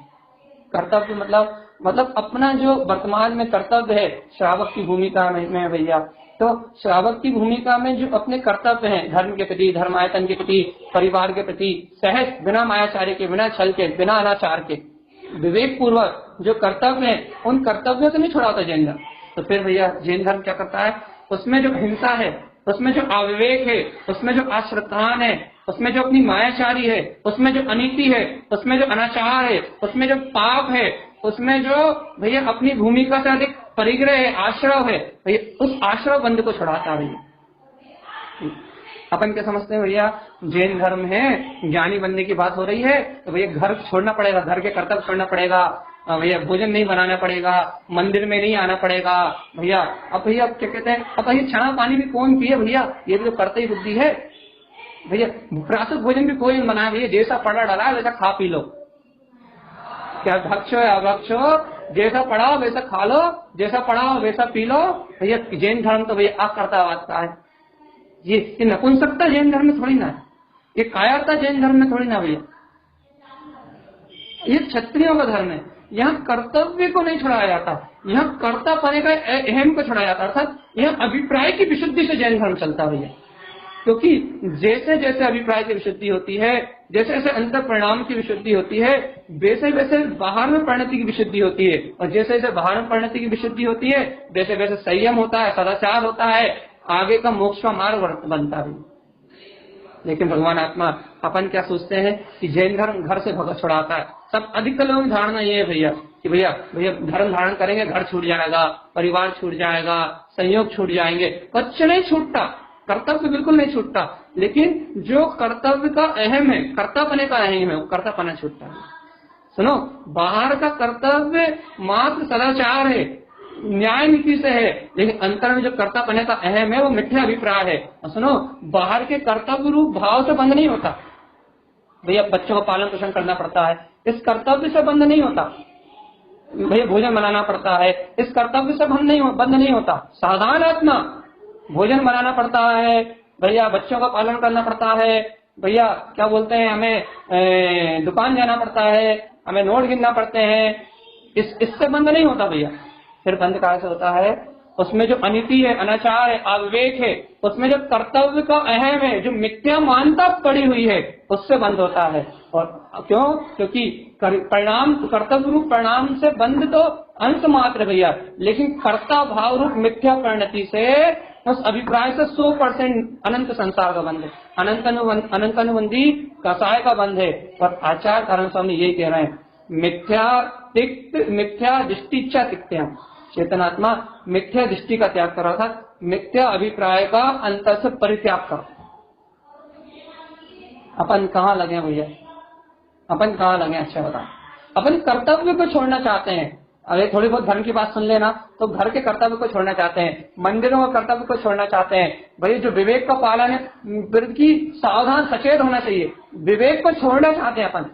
कर्तव्य मतलब अपना जो वर्तमान में कर्तव्य है श्रावक की भूमिका में भैया, तो श्रावक की भूमिका में जो अपने कर्तव्य हैं धर्म के प्रति, धर्मायतन के प्रति, परिवार के प्रति, सहज बिना मायाचार्य के, बिना छल के, बिना अनाचार के, विवेक पूर्वक जो कर्तव्य है उन कर्तव्यों से नहीं छुड़ाता जैन धर्म। तो फिर भैया जैन धर्म क्या करता है, उसमें जो हिंसा है, उसमें जो अविवेक है, उसमें जो अश्रद्धान है, उसमें जो अपनी मायाचारी है, उसमें जो अनीति है, उसमें जो अनाचार है, उसमें जो पाप है, उसमें जो भैया अपनी भूमिका से अधिक परिग्रह है, आश्रव है, भैया उस आश्रव बंद को छुड़ाता भैया। अपन क्या समझते हैं भैया, जैन धर्म है, ज्ञानी बनने की बात हो रही है तो भैया घर छोड़ना पड़ेगा, घर के कर्तव्य छोड़ना पड़ेगा भैया, भोजन नहीं बनाना पड़ेगा, मंदिर में नहीं आना पड़ेगा भैया। अब भैया क्या कहते हैं, अब भैया छाना पानी भी कौन पिए भैया, ये भी तो कर्तव्य बुद्धि है भैया। प्रातः भोजन भी कोई बनाया भैया, जैसा पड़ा डला है वैसा खा पी लो, क्या भक्ष है अभक्ष हो, जैसा पड़ा वैसा खा लो, जैसा पड़ा वैसा पी लो भैया। जैन धर्म तो भैया अकर्तावाद का है, ये नपुंसकता जैन धर्म में थोड़ी ना है, ये कायरता जैन धर्म में थोड़ी ना भैया, ये क्षत्रियों का धर्म है। यहाँ कर्तव्य को नहीं छुड़ाया जाता, यहाँ कर्ता पने का अहम को छुड़ाया जाता, अर्थात यहाँ अभिप्राय की विशुद्धि से जैन धर्म चलता भैया। क्योंकि जैसे जैसे अभिप्राय की विशुद्धि होती है, जैसे जैसे अंतर परिणाम की विशुद्धि होती है, वैसे वैसे बाहर में परिणति की विशुद्धि होती है, और जैसे जैसे बाहर में परिणति की विशुद्धि होती है वैसे वैसे संयम होता है, सदाचार होता है, आगे का मोक्ष का मार्ग बनता है। लेकिन भगवान आत्मा अपन क्या सोचते हैं कि जैन धर्म घर से भगत छुड़ाता है। सब अधिकतर लोगों की धारणा ये है भैया कि भैया धर्म धारण करेंगे घर छूट जाएगा, परिवार छूट जाएगा, संयोग छूट जाएंगे। कुछ नहीं छूटता, कर्तव्य बिल्कुल नहीं छूटता, लेकिन जो कर्तव्य का अहम है, कर्तापने का अहम है, वो कर्तापना छूटता है। सुनो, बाहर का कर्तव्य मात्र सदाचार है, न्याय नीति से है, लेकिन अंतर में जो कर्तापने का अहम है वो मिथ्या अभिप्राय है। और सुनो, बाहर के कर्तव्य रूप भाव से बंद नहीं होता भैया, बच्चों का पालन पोषण करना पड़ता है, इस कर्तव्य से बंद नहीं होता भैया, भोजन बनाना पड़ता है, इस कर्तव्य से बंद नहीं होता। साधारण आत्मा भोजन बनाना पड़ता है भैया, बच्चों का पालन करना पड़ता है भैया, क्या बोलते हैं, हमें दुकान जाना पड़ता है, हमें नोट गिनना पड़ते हैं, इससे बंद नहीं होता भैया। फिर बंद कहाँ से होता है, उसमें जो अनीति है, अनाचार है, अविवेक है, उसमें जो कर्तव्य का अहम है, जो मिथ्या मानता पड़ी हुई है, उससे बंद होता है। और क्यों, क्योंकि परिणाम, कर्तव्य रूप परिणाम से बंद तो अंश मात्र भैया, लेकिन कर्ता भाव रूप मिथ्या परिणति से, उस अभिप्राय से 100% अनंत संसार का बंध है, अनंत अनुबंधी कसाय का बंध है। और आचार्य कारण स्वामी यही कह रहे हैं, मिथ्या दृष्टि इच्छा तिक्त्यम, चेतनात्मा मिथ्या दृष्टि का त्याग करो, अर्थात मिथ्या अभिप्राय का अंतर से परित्याग करो। अपन कहाँ लगे भैया, अपन कहाँ लगे, अच्छा बताओ। अपन कर्तव्य को छोड़ना चाहते हैं। अरे थोड़ी बहुत धर्म की बात सुन लेना, तो घर के कर्तव्य को छोड़ना चाहते हैं, मंदिरों के कर्तव्य को छोड़ना चाहते हैं। भाई जो विवेक का पालन है, वृद्ध की सावधान सचेत होना चाहिए, विवेक को छोड़ना चाहते हैं अपन।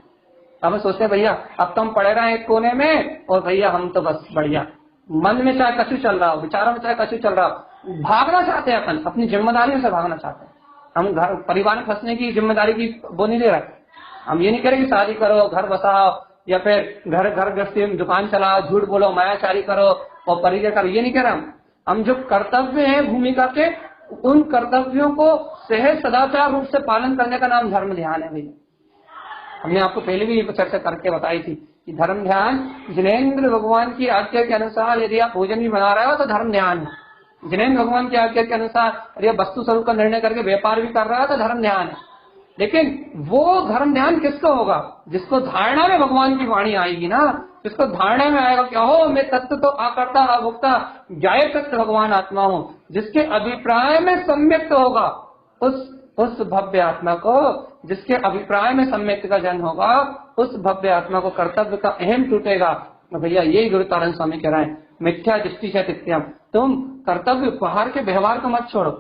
अब सोचते हैं भैया अब तो हम पड़े रहे एक कोने में, और भैया हम तो बस बढ़िया, मन में चाहे कछु चल रहा हो, विचारों में चाहे कछु चल रहा हो, भागना चाहते हैं अपन, अपनी जिम्मेदारियों से भागना चाहते हैं। हम घर परिवार में फंसने की जिम्मेदारी की वो नहीं ले रहे। हम ये नहीं कह रहे कि शादी करो, घर बसाओ, या फिर घर गृहस्थी में दुकान चलाओ, झूठ बोलो, मायाचारी करो और परिचय करो, ये नहीं कह रहे हम जो कर्तव्य है भूमिका के, उन कर्तव्यों को सहज सदाचार रूप से पालन करने का नाम धर्म ध्यान है भैया। हमने आपको पहले भी चर्चा करके बताई थी कि धर्म ध्यान जिनेंद्र भगवान की आज्ञा के अनुसार यदि आप भोजन भी बना रहे हो तो धर्म ध्यान है। जिनेंद्र भगवान की आज्ञा के अनुसार यदि वस्तु स्वरूप का निर्णय करके व्यापार भी कर रहा है तो धर्म ध्यान है। लेकिन वो धर्म ध्यान किसको होगा? जिसको धारणा में भगवान की वाणी आएगी ना, जिसको धारणा में आएगा कि हो मैं तत्व तो आकर्ता अभोक्ता जाय तत्व भगवान आत्मा हूँ, जिसके अभिप्राय में सम्यक्त होगा, उस भव्य आत्मा को, जिसके अभिप्राय में सम्यक्त का जन्म होगा, उस भव्य आत्मा को कर्तव्य का अहम टूटेगा। तो भैया यही गुरु तारण स्वामी कह रहे हैं, मिथ्या दृष्टि से तित्यम। तुम कर्तव्य बाहर के व्यवहार को मत छोड़ो,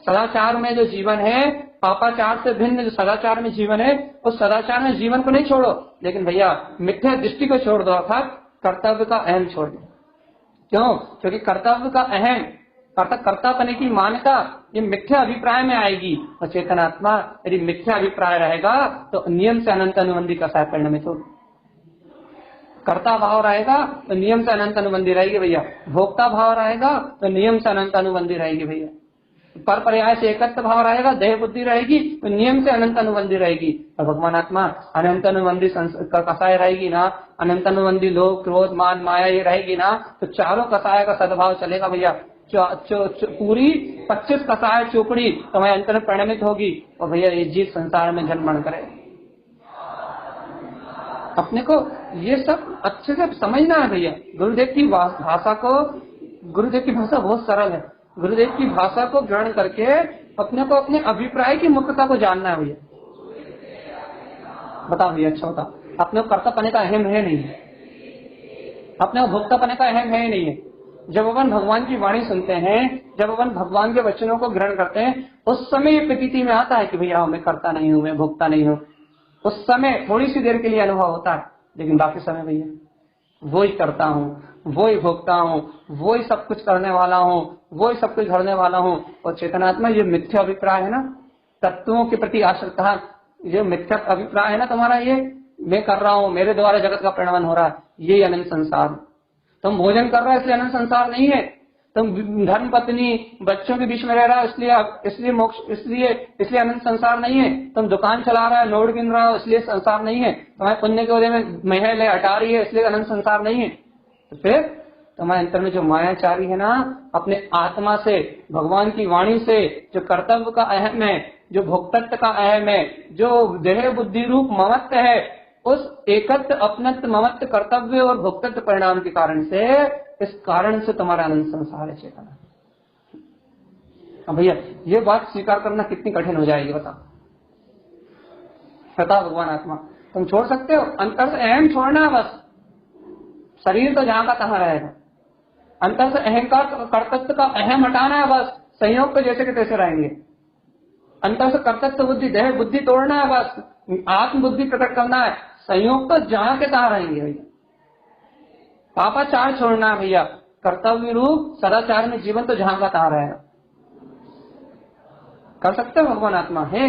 सदाचार में जो जीवन है, पापाचार से भिन्न जो सदाचार में जीवन है, उस सदाचार में जीवन को नहीं छोड़ो, लेकिन भैया मिथ्या दृष्टि को छोड़ दो, अर्थात कर्तव्य का अहम छोड़ दो। क्यों? क्योंकि कर्तव्य का अहम अर्थात कर्तापने की मान्यता ये मिथ्या अभिप्राय में आएगी, और चेतनात्मा यदि मिथ्या अभिप्राय रहेगा तो नियम से अनंत अनुबंधी का सहायक परिणमित होगी। कर्ता भाव रहेगा तो नियम से अनंत अनुबंधी रहेगी भैया, भोक्ता भाव रहेगा तो नियम से अनंत अनुबंधी रहेगी भैया, पर पर्याय से एकत्व भाव रहेगा, देह बुद्धि रहेगी तो नियम से अनंत अनुबंधी रहेगी। और भगवान आत्मा अनंत अनुबंधी कसाय रहेगी ना, अनंत अनुबंधी लोभ क्रोध मान माया ये रहेगी ना, तो चारों कसाय का सद्भाव चलेगा भैया। पूरी 25 कसाय चोपड़ी तुम्हारे अंतर में परिणमित होगी, और भैया ये जीव संसार में जन्म मरण करे। अपने को ये सब अच्छे से समझना है भैया। गुरुदेव की भाषा को, गुरुदेव की भाषा बहुत सरल है, गुरुदेव की भाषा को ग्रहण करके अपने को अपने अभिप्राय की मुख्यता को जानना है भैया। बताओ भैया, अच्छा बताओ, अपने को कर्तापने का अहम है नहीं है, अपने को भोक्तापने का अहम है नहीं है। जब अपन भगवान की वाणी सुनते हैं, जब अपन भगवान के वचनों को ग्रहण करते हैं, उस समय ये प्रतीति में आता है कि भैया मैं करता नहीं हूँ, मैं भोक्ता नहीं हूँ। उस समय थोड़ी सी देर के लिए अनुभव होता है, लेकिन बाकी समय भैया वो ही करता हूँ, वो ही भोगता हूँ, वो ही सब कुछ करने वाला हूँ, वो ही सब कुछ धरने वाला हूँ। और चेतनात्मा ये मिथ्या अभिप्राय है ना, तत्वों के प्रति आश्रितता, ये मिथ्या अभिप्राय है ना तुम्हारा, ये मैं कर रहा हूँ, मेरे द्वारा जगत का परिणमन हो रहा है, ये अनंत संसार। तुम भोजन कर रहे हो इसलिए अनंत संसार नहीं है, तुम धर्म पत्नी बच्चों के बीच में रह रहा हो इसलिए मोक्ष, इसलिए अनंत संसार नहीं है। तुम दुकान चला रहा है, नोट गिन रहा हो इसलिए संसार नहीं है। तुम्हारे पुण्य के उदय में महल है, अटारी है, इसलिए अनंत संसार नहीं है। तो फिर तुम्हारे अंतर में जो मायाचारी है ना, अपने आत्मा से, भगवान की वाणी से, जो कर्तव्य का अहम है, जो भोक्तत्व का अहम है, जो देह बुद्धि रूप ममत्व है, उस एकत्व अपनत्व ममत्व कर्तव्य और भोक्तत्व परिणाम के कारण से, इस कारण से तुम्हारा अनंत संसार है चेतना। अब भैया ये बात स्वीकार करना कितनी कठिन हो जाएगी बताओ। भगवान आत्मा तुम छोड़ सकते हो, अंतर से अहम छोड़ना, बस शरीर तो जहां का तहां रहेगा। अंतर से अहंकार कर्तव्य का अहम हटाना है, बस संयोग तो जैसे के तैसे रहेंगे। अंतर से कर्तव्य बुद्धि देह बुद्धि तोड़ना है, बस आत्म बुद्धि प्रकट करना है, संयोग तो जहां के तहां रहेंगे भैया। पापाचार छोड़ना है भैया, कर्तव्य रूप सदाचार में जीवन तो जहां का तहां रहेगा। कर सकते हो भगवान आत्मा है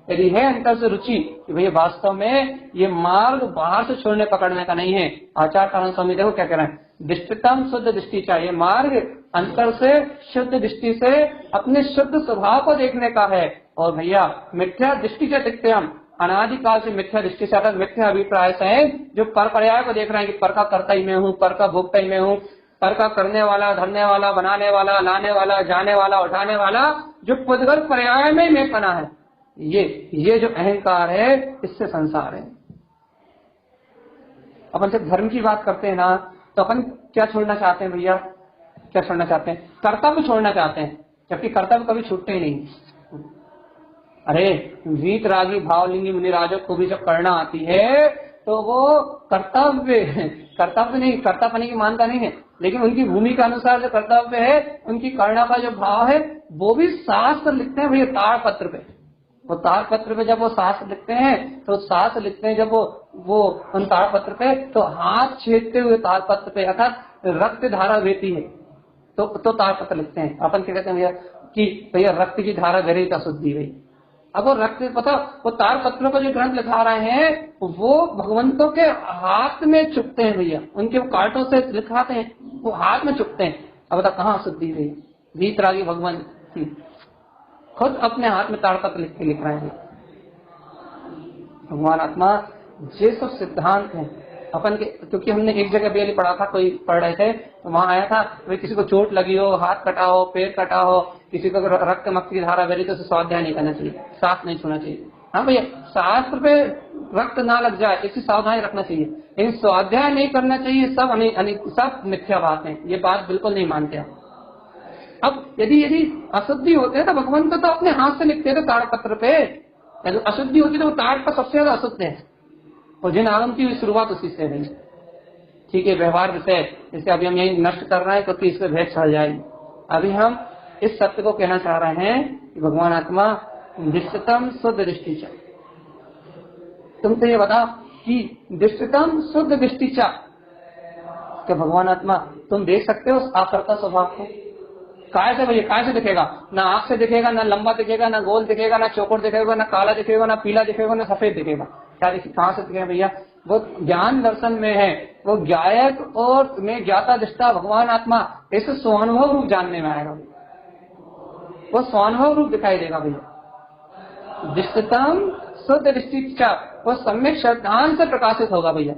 यदि है अंतर से रुचि कि भैया वास्तव में ये मार्ग बाहर से छोड़ने पकड़ने का नहीं है। आचार्य तारण स्वामी देखो क्या कह रहे हैं, दृष्टितम शुद्ध दृष्टि चाहिए, मार्ग अंतर से शुद्ध दृष्टि से अपने शुद्ध स्वभाव को देखने का है। और भैया मिथ्या दृष्टि से दिखते हम अनादिकाल से मिथ्या दृष्टि से, अर्थात मिथ्या अभिप्राय से है, जो पर पर्याय को देख रहे हैं कि पर का कर्ता ही मैं हूँ, पर का भोक्ता ही मैं हूँ, पर का करने वाला, धरने वाला, बनाने वाला, लाने वाला, जाने वाला, उठाने वाला, जो पुद्गल पर्याय में मैं बना है, ये जो अहंकार है, इससे संसार है। अपन जब धर्म की बात करते हैं ना, तो अपन क्या छोड़ना चाहते हैं भैया? क्या छोड़ना चाहते हैं? कर्तव्य छोड़ना चाहते हैं, जबकि कर्तव्य कभी छूटते ही नहीं। अरे वीतरागी भावलिंगी मुनिराजों को भी जब करना आती है तो वो कर्तव्य नहीं, कर्तापनी की मानता नहीं है, लेकिन उनकी भूमि के अनुसार जो कर्तव्य है, उनकी करना का जो भाव है, वो भी शास्त्र लिखते हैं भैया ताड़ पत्र पे। वो ताड़ पत्र पे जब वो शास्त्र लिखते हैं, तो शास्त्र लिखते हैं जब वो उन ताड़ पत्र पे, तो हाथ छेदते हुए ताड़ पत्र पे अर्थात रक्त धारा बहती है, तो ताड़ पत्र लिखते हैं। अपन क्या कहते हैं भैया कि भैया रक्त की धारा बह का शुद्धि गई। अब वो रक्त पता, वो ताड़ पत्रों का जो ग्रंथ लिखा रहे हैं वो भगवंतों के हाथ में चुपते हैं भैया, उनके कांटों से लिखाते हैं, वो हाथ में चुपते हैं। अब बता कहाँ शुद्धि हुई? वीतरागी भगवान खुद अपने हाथ में ताड़ पत्र लिख रहे हैं। भगवान आत्मा ये सब सिद्धांत है अपन के, क्योंकि हमने एक जगह भी पढ़ा था, कोई पढ़ रहे थे तो वहां आया था भाई किसी को चोट लगी हो, हाथ कटा हो, पैर कटा हो, किसी को रक्त मक्त की धारा बह रही तो उसे स्वाध्याय नहीं करना चाहिए, सांस नहीं छूना चाहिए। हाँ भैया, शास्त्र पे रक्त ना लग जाए इसकी सावधानी रखना चाहिए, लेकिन स्वाध्याय नहीं करना चाहिए, सब मिथ्या बात है, ये बात बिल्कुल नहीं मानते आप। अब यदि अशुद्धि होते हैं तो भगवान तो अपने हाथ से लिखते थे ताड़ पत्र पे, अशुद्धि होती तो वो ताड़ पर सबसे ज्यादा अशुद्ध है, और जिन आगम की शुरुआत उसी से है। ठीक है, व्यवहार विषय जैसे अभी हम यही नष्ट कर रहे हैं क्योंकि इससे भेद चढ़ जाएगी। अभी हम इस सत्य को कहना चाह रहे हैं कि भगवान आत्मा दृष्टतम शुद्ध दृष्टिचा। तुमसे ये बता कि दृष्टतम शुद्ध दृष्टिचा, क्या भगवान आत्मा तुम देख सकते हो उस आकर्ता स्वभाव को? काय से भैया, काय से दिखेगा? ना आंख से दिखेगा, ना लंबा दिखेगा, ना गोल दिखेगा, ना चौकोर दिखेगा, ना काला दिखेगा, ना पीला दिखेगा, ना सफेद दिखेगा। क्या देखिए कहाँ से दिखेगा भैया? वो ज्ञान दर्शन में है, वो ज्ञायक और में ज्ञाता दृष्टा भगवान आत्मा ऐसे स्वानुभव रूप जानने में आएगा, वो स्वानुभव रूप दिखाई देगा भैया। दृष्टतम शुद्ध दृष्टिचा, वो सम्यक श्रद्धान से प्रकाशित होगा भैया,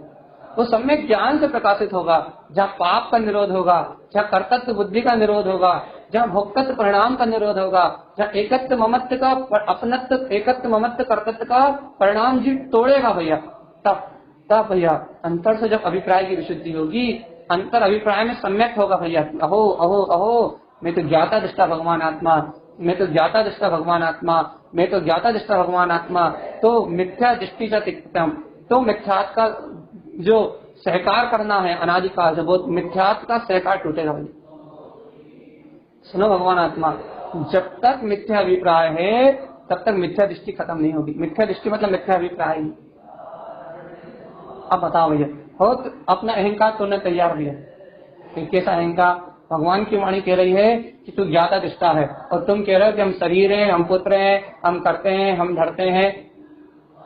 वो सम्यक ज्ञान से प्रकाशित होगा, जहाँ पाप का निरोध होगा, जहाँ कर्तव्य बुद्धि का निरोध होगा, जहाँ भोक्तत्व परिणाम का निरोध होगा, जहाँ एकत्व ममत्व का अपनत्व, एकत्व ममत्व कर्तव्य का परिणाम जीव तोड़ेगा भैया, तब भैया अंतर से जब अभिप्राय की विशुद्धि होगी, अंतर अभिप्राय में सम्यक होगा भैया। अहो अहो अहो, मैं तो ज्ञाता दृष्टा भगवान आत्मा, मैं तो ज्ञाता दृष्टा भगवान आत्मा, मैं तो ज्ञाता दृष्टा भगवान आत्मा, तो मिथ्या दृष्टि का तिक्तम, तो मिथ्यात् का जो सहकार करना है अनादिकाल से, वो मिथ्यात् का सहकार टूटेगा भैया। सुनो भगवान आत्मा, जब तक मिथ्या अभिप्राय है तब तक मिथ्या दृष्टि खत्म नहीं होगी। मिथ्या दृष्टि मतलब मिथ्या अभिप्राय। अब बताओ भैया, हो तो अपना अहंकार तोड़ने तैयार भैया? कैसा अहंकार? भगवान की वाणी कह रही है कि तू ज्ञाता दृष्टा है, और तुम कह रहे हो कि हम शरीर हैं, हम पुत्र हैं, हम करते हैं, हम धरते हैं,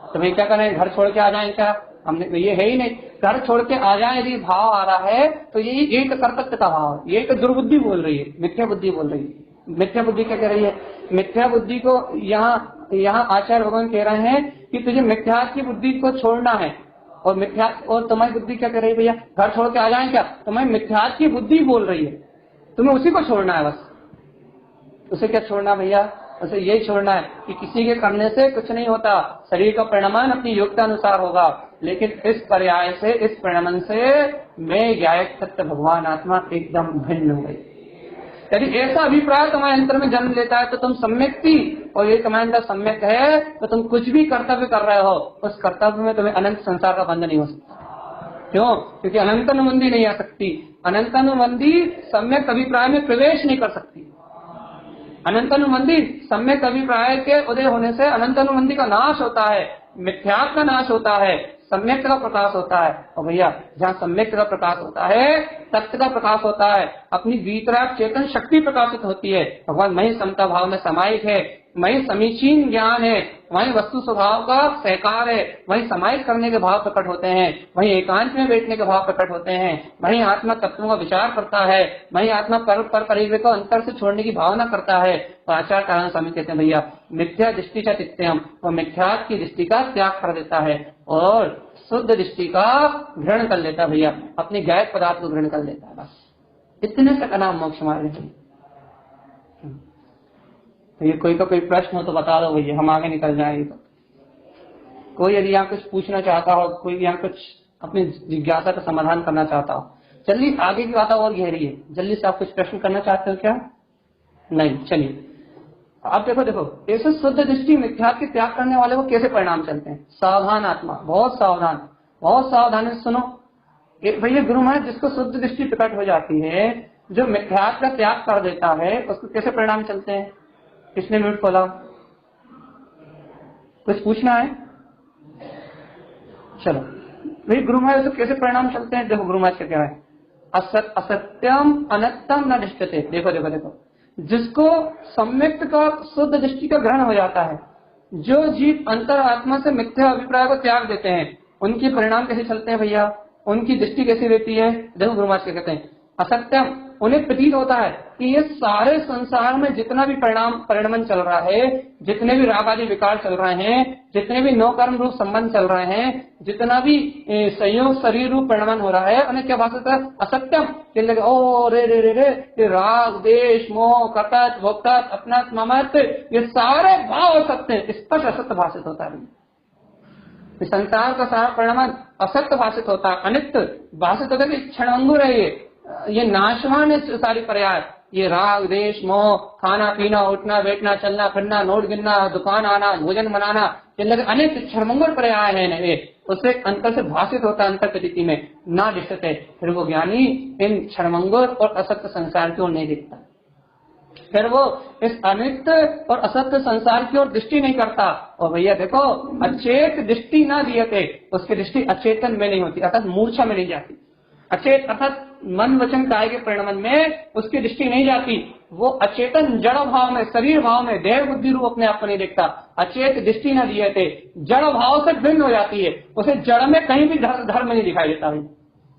तो भाई क्या करें? घर छोड़ के आ जाए क्या? हमने ये है ही नहीं, घर छोड़ के आ जाए यदि भाव आ रहा है तो यही एक कर्तव्य का भाव है, ये एक दुर्बुद्धि बोल रही है, मिथ्या बुद्धि बोल रही है। मिथ्या बुद्धि क्या कह रही है? मिथ्या बुद्धि को यहाँ आचार्य भगवान कह रहे हैं कि तुझे मिथ्या की बुद्धि को छोड़ना है, और मिथ्या, और तुम्हारी बुद्धि क्या कह रही है भैया? घर छोड़ के आ जाए क्या? तुम्हारी मिथ्या की बुद्धि बोल रही है, तुम्हें उसी को छोड़ना है बस। उसे क्या छोड़ना भैया? उसे यही छोड़ना है कि किसी के करने से कुछ नहीं होता, शरीर का परिणाम अपनी योग्यता अनुसार होगा, लेकिन इस पर्याय से, इस परिणाम से मैं ज्ञायक सत्य भगवान आत्मा एकदम भिन्न हो गई। यदि ऐसा अभिप्राय तुम्हारे अंतर में जन्म लेता है तो तुम सम्यक थी, और ये तुम्हारे अंदर सम्यक है तो तुम कुछ भी कर्तव्य कर रहे हो, उस कर्तव्य में तुम्हें अनंत संसार का बंधन नहीं हो सकता। क्यों? क्योंकि अनंतानुबंधी नहीं आ सकती। अनंतानुबंधी सम्यक अभिप्राय में प्रवेश नहीं कर सकती। अनंतानुबंधी सम्यक अभिप्राय के उदय होने से अनंतानुबंधी का नाश होता है, मिथ्यात्व का नाश होता है, सम्यक का प्रकाश होता है। और भैया जहाँ सम्यक का प्रकाश होता है, तत्व का प्रकाश होता है, अपनी वीतराग चेतन शक्ति प्रकाशित होती है। भगवान वही समता भाव में समायिक है, वही समीचीन ज्ञान है, वही वस्तु स्वभाव का सहकार है, वही समाहित करने के भाव प्रकट होते हैं, वही एकांत में बैठने के भाव प्रकट होते हैं, वही आत्मा तत्वों का विचार करता है, वही आत्मा पर परिवेश को अंतर से छोड़ने की भावना करता है। तो आचार्य कारण स्वामी कहते हैं भैया मिथ्या दृष्टि का तित्यम, वो मिथ्या की दृष्टि का त्याग कर देता है और शुद्ध दृष्टि का ग्रहण कर लेता है भैया, अपने गायक पदार्थ को ग्रहण कर लेता है। बस इतने तक नाम मोक्ष मार्ग है। तो ये कोई का कोई प्रश्न हो तो बता दो भैया, हम आगे निकल जाएंगे। तो कोई यदि यहाँ कुछ पूछना चाहता हो, कोई यहाँ कुछ अपनी जिज्ञासा का समाधान करना चाहता हो जल्दी आगे की बात और गहरी है, जल्दी से आप कुछ प्रश्न करना चाहते हो क्या? नहीं, चलिए आप देखो ऐसे शुद्ध दृष्टि मिथ्या के त्याग करने वाले को कैसे परिणाम चलते हैं। सावधान आत्मा, बहुत सावधानी से सुनो। भैया गुरु महाराज, जिसको शुद्ध दृष्टि प्रकट हो जाती है, जो मिथ्या का त्याग कर देता है, उसको कैसे परिणाम चलते हैं? किसने म्यूट खोला? कुछ पूछना है? चलो भाई, गुरु महाराज तो कैसे परिणाम चलते हैं? देखो गुरु महाराज का क्या है, असत्यम अनत्यम न दृष्टते। देखो जिसको सम्यक का शुद्ध दृष्टि का ग्रहण हो जाता है, जो जीव अंतर आत्मा से मिथ्या अभिप्राय को त्याग देते हैं, उनके परिणाम कैसे चलते हैं भैया? उनकी दृष्टि कैसी रहती है? देखो गुरु महाराज क्या कहते हैं, असत्यम, उन्हें प्रतीत होता है कि ये सारे संसार में जितना भी परिणमन चल रहा है, जितने भी राग आदि विकार चल रहे हैं, जितने भी नौ कर्म रूप संबंध चल रहे हैं, जितना भी संयोग शरीर रूप परिणमन हो रहा है, उन्हें क्या भाषा होता है? असत्यम। लगे ओ रे रे रे रे, ये राग देश मोह कपट भोक्तत अपना ममत्व, ये सारे भाव असत्य, स्पष्ट असत्य भाषित होता है। संसार का सारा परिणमन असत्य भाषित होता है, अनित्य भाषित होता है, क्षणभंगुर है, ये नाशवान है सारी पर्याय। ये राग देश मोह, खाना पीना उठना बैठना चलना फिरना नोट गिनना दुकान आना भोजन बनाना, ये लगे अनेक क्षणभंगुर पर्याय है, उससे अंतर से भाषित होता है, अंतर प्रतीति में ना दिखते है। फिर वो ज्ञानी इन क्षणभंगुर और असत्य संसार की ओर नहीं दिखता, फिर वो इस अनित्य और असत्य संसार की ओर दृष्टि नहीं करता। और भैया देखो, अचेत दृष्टि ना दिए थे, उसकी दृष्टि अचेतन में नहीं होती, अर्थात मूर्छा में नहीं जाती। अचेत अर्थात मन वचन काय के परिणमन में उसकी दृष्टि नहीं जाती, वो अचेतन जड़ भाव में, शरीर भाव में, देह बुद्धि रूप अपने आप को नहीं देखता। अचेत दृष्टि न दिए थे, जड़ भाव से भिन्न हो जाती है, उसे जड़ में कहीं भी धर्म नहीं दिखाई देता है।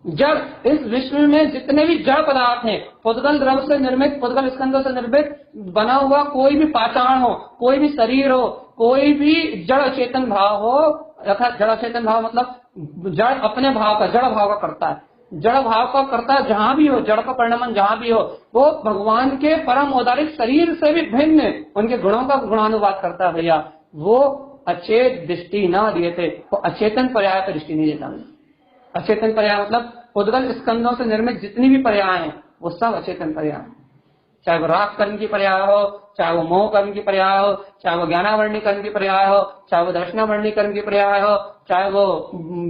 जड़, इस विश्व में जितने भी जड़ पदार्थ हैं, पुद्गल द्रव्य से निर्मित, पुद्गल स्कंदों से निर्मित बना हुआ कोई भी पाषाण हो, कोई भी शरीर हो, कोई भी जड़ चेतन भाव हो, अर्थात जड़ चेतन भाव मतलब जड़ अपने भाव का, जड़ भाव का करता है, जड़ भाव का करता है, जहां भी हो जड़ का परिणमन जहां भी हो, वो भगवान के परम औदारिक शरीर से भी भिन्न उनके गुणों का गुणानुवाद करता है। भैया वो अचेत दृष्टि ना दिए थे, वो अचेतन पर्याय पर दृष्टि नहीं देता। अचेतन पर्याय मतलब उद्गल स्कंदों से निर्मित जितनी भी पर्याय हैं वो सब अचेतन पर्याय, चाहे वो राग कर्म की पर्याय हो, चाहे वो मोह कर्म की पर्याय हो, चाहे वो ज्ञानावर्णी कर्म की पर्याय हो, चाहे वो दर्शनावर्णी कर्म की पर्याय हो, चाहे वो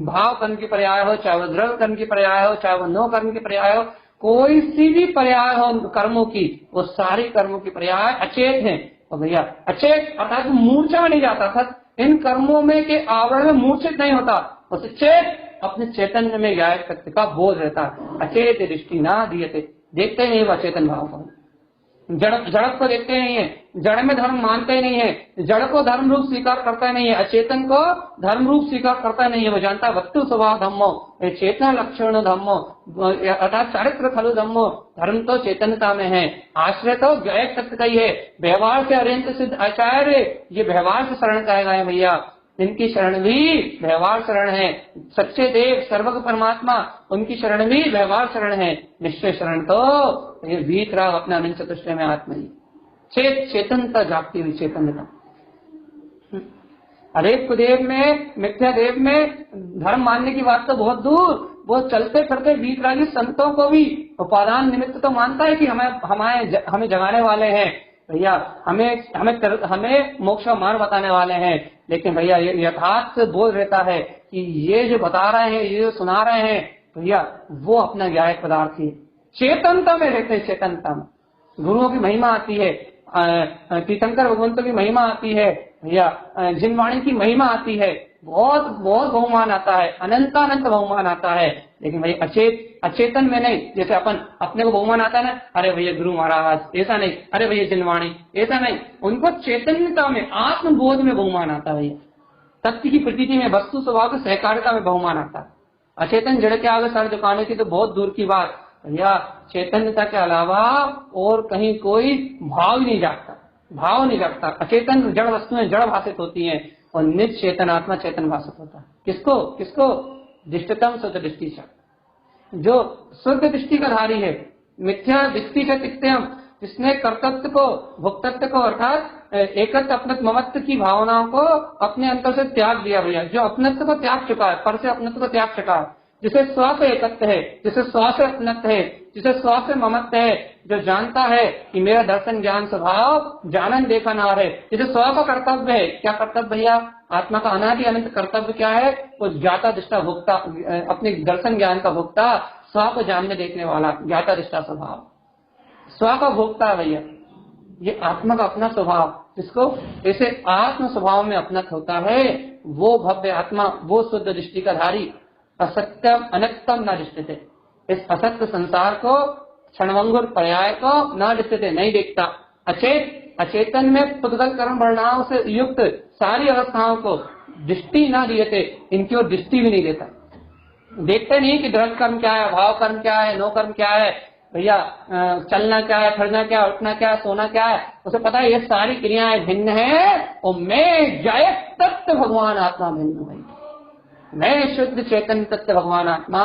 भाव कर्म की पर्याय हो, चाहे वो द्रव्य कर्म की पर्याय हो, चाहे वो नो कर्म की पर्याय हो, कोई सी भी पर्याय हो कर्मों की, वो सारी कर्मों की पर्याय अचेत है। और भैया अचेत अर्थात मूर्छा में नहीं जाता, अर्थात इन कर्मों में के आवरण में मूर्छित नहीं होता, उसे चेत अपने चैतन्य में गायब सत्य का बोध रहता है। अचेत दृष्टि ना दिए थे, देखते नहीं वो चेतन भाव को, जड़ को देखते नहीं है, जड़ में धर्म मानते नहीं है, जड़ को धर्म रूप स्वीकार करता नहीं है, अचेतन को धर्म रूप स्वीकार करता नहीं है। वो जानता है वस्तु स्वभाव धम्मो, चेतना लक्षण धम्मो, अर्थात चारित्र खलु धम्मो, धर्म तो चेतनता में है, आश्रय तो गायब सत्य का ही है। व्यवहार से अरिहंत सिद्ध आचार्य, ये व्यवहार से शरण कहे गए भैया, इनकी शरण भी व्यवहार शरण है। सच्चे देव सर्वज्ञ परमात्मा, उनकी शरण भी व्यवहार शरण है। निश्चय शरण तो ये भीत राग अपने अनंत चतुष्टय में आत्मा ही, चेतनता जागती हुई चेतनता। अरेप देव में, मिथ्या देव में धर्म मानने की बात तो बहुत दूर, वो चलते फिरते वीतरागी संतों को भी उपादान निमित्त तो मानता है कि हमें जगाने वाले हैं भैया, हमें मोक्ष का मार्ग बताने वाले हैं। लेकिन भैया ये यथार्थ बोल रहता है कि ये जो बता रहे हैं, ये जो सुना रहे हैं भैया, वो अपना ज्ञायक पदार्थ ही चेतनता में रहते हैं। चेतनता में गुरुओं की महिमा आती है, तीर्थंकर भगवंतों की महिमा आती है भैया, जिनवाणी की महिमा आती है, बहुत बहुत बहुमान आता है, अनंतानंत बहुमान आता है। लेकिन भाई अचेतन में नहीं, जैसे अपन अपने को बहुमान आता है ना, अरे भैया गुरु महाराज, ऐसा नहीं, अरे भैया जिनवाणी, ऐसा नहीं। उनको चैतन्यता में, आत्मबोध में बहुमान आता है भैया, तथ्य की प्रतीति में, वस्तु स्वभाव की सहकारिता में बहुमान आता है। अचेतन जड़ के आगे सर झुकाने की तो बहुत दूर की बात भैया, चैतन्यता के अलावा और कहीं कोई भाव ही नहीं जागता, भाव नहीं जागता। अचेतन जड़ वस्तुएं जड़ भाषित होती हैं और निज चेतन आत्मा चेतन भाषित होता है। किसको दृष्टितम शुद्ध दृष्टि से, जो शुद्ध दृष्टि का धारी है, मिथ्या दृष्टि से तिक्तम, जिसने कर्तव्य को, भोक्तत्व को, अर्थात एकत्व अपनत्व ममत्व की भावनाओं को अपने अंतर से त्याग दिया भैया, जो अपनत्व को त्याग चुका है, पर से अपनत्व को त्याग चुका है, जिसे स्व से एकत्व है, जिसे स्व से अपनत्व है, जिसे स्व से ममत्व है, जो जानता है कि मेरा दर्शन ज्ञान स्वभाव जानन देखा नार है, जिसे स्व का कर्तव्य है। क्या कर्तव्य भैया? आत्मा का अनादि अनंत कर्तव्य क्या है? वो ज्ञाता दृष्टा भोक्ता, अपने दर्शन ज्ञान का भोक्ता, स्व को जानने देखने वाला, ज्ञाता दृष्टा स्वभाव, स्व का भोक्ता है भैया। ये आत्मा का अपना स्वभाव, जिसको ऐसे आत्म स्वभाव में अपनत होता है, वो भव्य आत्मा, वो शुद्ध दृष्टि का धारी, असत्यम अनक्तम न दृष्टते, इस असत्य संसार को, क्षणभंगुर पर्याय को न दृष्टते, नहीं देखता। अचेत, अचेतन में पुद्गल कर्म वर्णाओं से युक्त सारी अवस्थाओं को दृष्टि न दिए, इनकी ओर दृष्टि भी नहीं देता। देखते नहीं कि दृढ़ कर्म क्या है, भाव कर्म क्या है, नो कर्म क्या है भैया, चलना क्या है, खड़ना क्या है, उठना क्या है, सोना क्या है, उसे पता है ये सारी क्रियाएं भिन्न है, और मैं जायक तत्व भगवान आत्मा भिन्न हूं, मैं शुद्ध चैतन्य तत्व भगवान आत्मा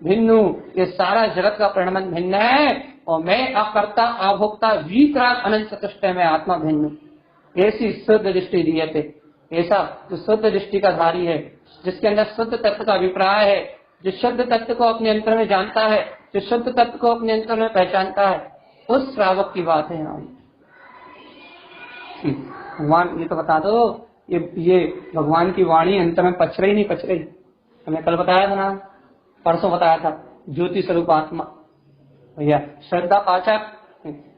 भिन्न हूं, ये सारा जगत का परिणाम भिन्न है, और मैं अकर्ता अभोक्ता वीतराग अनंत चतुष्ट में आत्मा भिन्न हूं। ऐसी शुद्ध दृष्टि दिए थे, ऐसा जो शुद्ध दृष्टि का धारी है, जिसके अंदर शुद्ध तत्व का अभिप्राय है, जो शुद्ध तत्व को अपने अंतर में जानता है, जो शुद्ध तत्व को अपने अंतर में पहचानता है, उस श्रावक की बात है यहाँ। भगवान ये तो बता दो, ये भगवान की वाणी अंतर में पच रही नहीं पच रही? हमें कल बताया था ना, परसों बताया था, ज्योति स्वरूप आत्मा भैया, श्रद्धा पाचक,